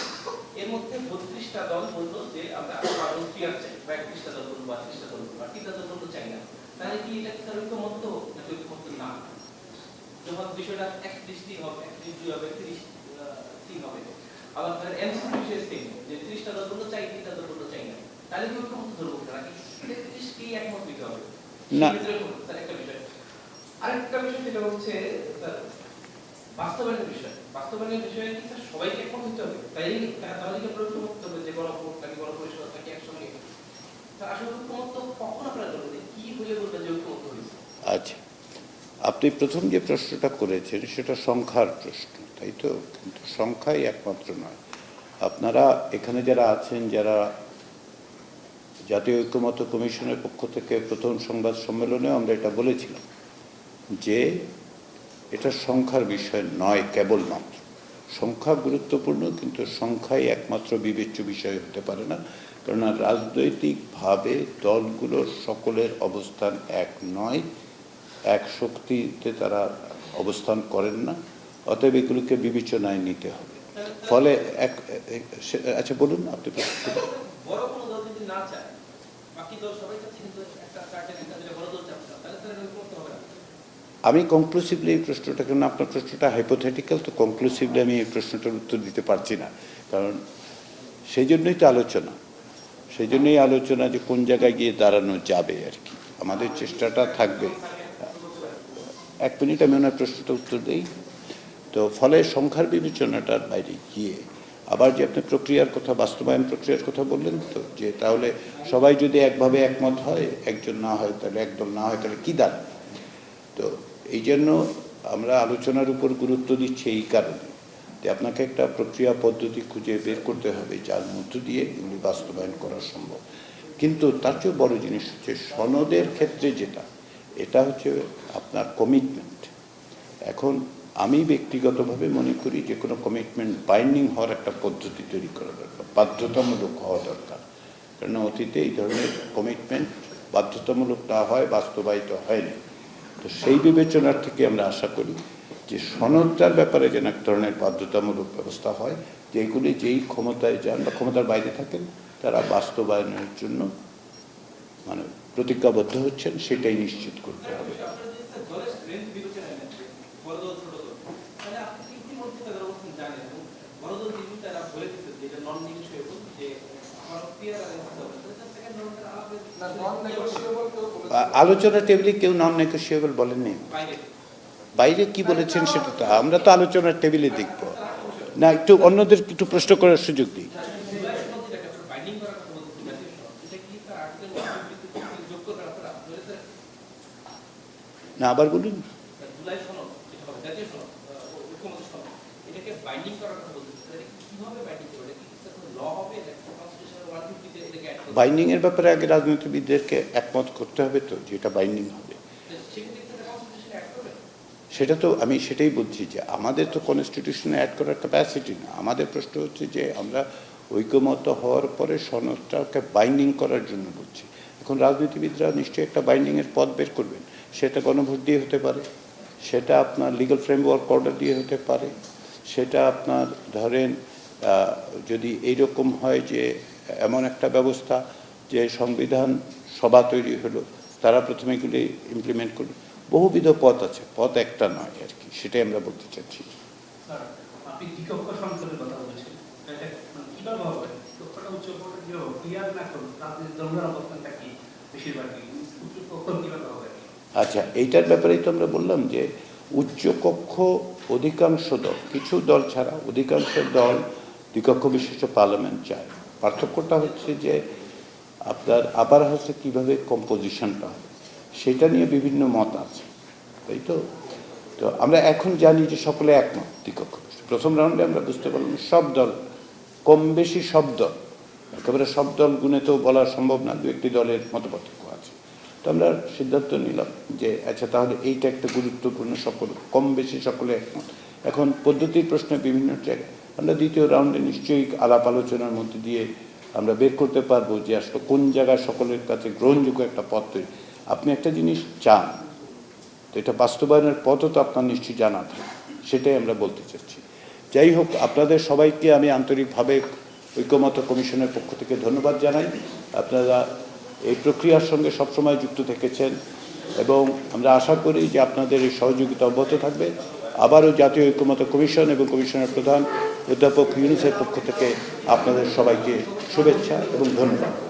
এর মধ্যে 32টা দল বললো যে আমরা আরো পিয়ার চাই, বা 31টা দল বলবো, 32টা দল বলবো, আর 3টা দল বলবো চাই না। তাহলে কি এটা কি তার ঐক্যমত নাকি ঐক্যমত না? যখন বিষয়টা 31 হবে, 31 হবে, 30 হবে, আবার তার এমসিসি বিষয়ে সেম, যে 30টা দল বললো চাই, 3টা দল বললো চাই না, তাহলে কি ঐক্যমত ধরবো নাকি 33 কি একমত দিতে হবে? না, স্যার একটা বিষয়। আরেকটা বিষয় যেটা হচ্ছে স্যার বাস্তবায়নের বিষয়। বাস্তবায়নের বিষয়ে কি স্যার সবাইকে একমত হতে হবে? তাহলে কি প্রয়োগ করতে হবে যে গণভোট নাকি গণপরিষদ নাকি একসঙ্গে? স্যার আসলে ঐক্যমত কখন আপনারা করবেন, কি হলে বলবেন যে ঐক্যমত হয়েছে? আচ্ছা, আপনি প্রথম যে প্রশ্নটা করেছেন সেটা সংখ্যার প্রশ্ন, তাই তো? কিন্তু সংখ্যাই একমাত্র নয়। আপনারা এখানে যারা আছেন, যারা জাতীয় ঐক্যমত্য কমিশনের পক্ষ থেকে প্রথম সংবাদ সম্মেলনে আমরা এটা বলেছিলাম যে এটা সংখ্যার বিষয় নয় কেবলমাত্র। সংখ্যা গুরুত্বপূর্ণ, কিন্তু সংখ্যাই একমাত্র বিবেচ্য বিষয় হতে পারে না, কেননা রাজনৈতিকভাবে দলগুলোর সকলের অবস্থান এক নয়, এক শক্তিতে তারা অবস্থান করেন না, অতএব এগুলোকে বিবেচনায় নিতে হবে। ফলে আচ্ছা বলুন আপনি। বড় কোনো দল যদি না চায়, বাকি দল সবাই চাচ্ছে, কিন্তু একটা সার্টেন একটা যদি বড় দল চাচ্ছে, তাহলে তারা ঐক্যমত হবে না। আমি কনক্লুসিভলি এই প্রশ্নটা, কারণ আপনার প্রশ্নটা হাইপোথেটিক্যাল, তো কনক্লুসিভলি আমি এই প্রশ্নটার উত্তর দিতে পারছি না, কারণ সেই জন্যই তো আলোচনা, সেই জন্যই আলোচনা যে কোন জায়গায় গিয়ে দাঁড়ানো যাবে আর কি। আমাদের চেষ্টাটা থাকবে। এক মিনিট আমি ওনার প্রশ্নটা উত্তর দিই। তো ফলে সংখ্যার বিবেচনাটার বাইরে গিয়ে আবার যে আপনি প্রক্রিয়ার কথা, বাস্তবায়ন প্রক্রিয়ার কথা বললেন তো, যে তাহলে সবাই যদি একভাবে একমত হয়, একজন না হয় তাহলে, একদল না হয় তাহলে কী দাঁড়ায়? তো এই জন্য আমরা আলোচনার উপর গুরুত্ব দিচ্ছি এই কারণে যে আপনাকে একটা প্রক্রিয়া পদ্ধতি খুঁজে বের করতে হবে যার মধ্য দিয়ে এগুলি বাস্তবায়ন করা সম্ভব। কিন্তু তার চেয়েও বড় জিনিস হচ্ছে সনদের ক্ষেত্রে যেটা, এটা হচ্ছে আপনার কমিটমেন্ট। এখন আমি ব্যক্তিগতভাবে মনে করি যে কোনো কমিটমেন্ট বাইন্ডিং হওয়ার একটা পদ্ধতি তৈরি করা দরকার, বাধ্যতামূলক হওয়া দরকার। কারণ অতীতে এই ধরনের কমিটমেন্ট বাধ্যতামূলক না হয়, বাস্তবায়িত হয়নি। তো সেই বিবেচনার থেকে আমরা আশা করি যে সনদটার ব্যাপারে যেন এক ধরনের বাধ্যতামূলক ব্যবস্থা হয়, যে এগুলি যেই ক্ষমতায় যান বা ক্ষমতার বাইরে থাকেন তারা বাস্তবায়নের জন্য মানে প্রতিজ্ঞাবদ্ধ হচ্ছেন, সেটাই নিশ্চিত করতে হবে। আলোচনা টেবিলে কেউ নন নেগোশিয়েবল বলেননি। বাইরে কি বলেছেন সেটা তো আমরা তো আলোচনার টেবিলে দেখব না। একটু অন্যদের একটু প্রশ্ন করার সুযোগ দিই। না, আবার বলুন। বাইন্ডিং এর ব্যাপারে আগে রাজনীতিবিদদেরকে একমত করতে হবে তো, যেটা বাইন্ডিং হবে সেটা তো আমি সেটাই বলছি যে আমাদের তো কনস্টিটিউশনে অ্যাড করার ক্যাপাসিটি না। আমাদের প্রশ্ন হচ্ছে যে আমরা ঐকমত্য হওয়ার পরে সনদটাকে বাইন্ডিং করার জন্য বলছি। এখন রাজনীতিবিদরা নিশ্চয়ই একটা বাইন্ডিংয়ের পথ বের করবেন, সেটা গণভোট দিয়ে হতে পারে, সেটা আপনার লিগ্যাল ফ্রেমওয়ার্ক অর্ডার দিয়ে হতে পারে, সেটা আপনার ধরেন যদি এইরকম হয় যে এমন একটা ব্যবস্থা যে সংবিধান সভা তৈরি হলো, তারা প্রথমে এগুলি ইমপ্লিমেন্ট করলো। বহুবিধ পথ আছে, পথ একটা নয় আর কি, সেটাই আমরা বলতে চাচ্ছি। আপনি দ্বিকক্ষ সংসদের কথা বলছেন, এটা কিভাবে হবে? কক্ষটা উচ্চ কোর্টে যে ক্লিয়ার না করুন, তাদের দলের অবস্থানটা কি বেশিরভাগই উচ্চ কক্ষ কিভাবে হবে? আচ্ছা, এইটার ব্যাপারেই তো আমরা বললাম যে উচ্চ কক্ষ অধিকাংশ দল, কিছু দল ছাড়া অধিকাংশ দল দ্বিকক্ষ বিশিষ্ট পার্লামেন্ট চায়। পার্থক্যটা হচ্ছে যে আপনার আবার হচ্ছে কীভাবে কম্পোজিশনটা হবে সেটা নিয়ে বিভিন্ন মত আছে, তাই তো। তো আমরা এখন জানি যে সকলে একমত দ্বিকক্ষ। প্রথম রাউন্ডে আমরা বুঝতে পারলাম সব দল, কম বেশি সব দল, একেবারে সব দল গুণে তো বলা সম্ভব না, দু একটি দলের মতপার্থক্য আছে। তো আমরা সিদ্ধান্ত নিলাম যে আচ্ছা তাহলে এইটা একটা গুরুত্বপূর্ণ, সকল কম বেশি সকলে একমত। এখন পদ্ধতির প্রশ্নে বিভিন্ন জায়গায় আমরা দ্বিতীয় রাউন্ডে নিশ্চয়ই আলাপ আলোচনার মধ্যে দিয়ে আমরা বের করতে পারবো যে আসলে কোন জায়গায় সকলের কাছে গ্রহণযোগ্য একটা পথ তৈরি। আপনি একটা জিনিস চান, তো এটা বাস্তবায়নের পথও তো আপনার নিশ্চয়ই জানা থাকে, সেটাই আমরা বলতে চাচ্ছি। যাই হোক, আপনাদের সবাইকে আমি আন্তরিকভাবে ঐকমত্য কমিশনের পক্ষ থেকে ধন্যবাদ জানাই। আপনারা এই প্রক্রিয়ার সঙ্গে সবসময় যুক্ত থেকেছেন এবং আমরা আশা করি যে আপনাদের এই সহযোগিতা অব্যাহত থাকবে। আবারও জাতীয় ঐকমত্য কমিশন এবং কমিশনের প্রধান অধ্যাপক ইউনূসের পক্ষ থেকে আপনাদের সবাইকে শুভেচ্ছা এবং ধন্যবাদ।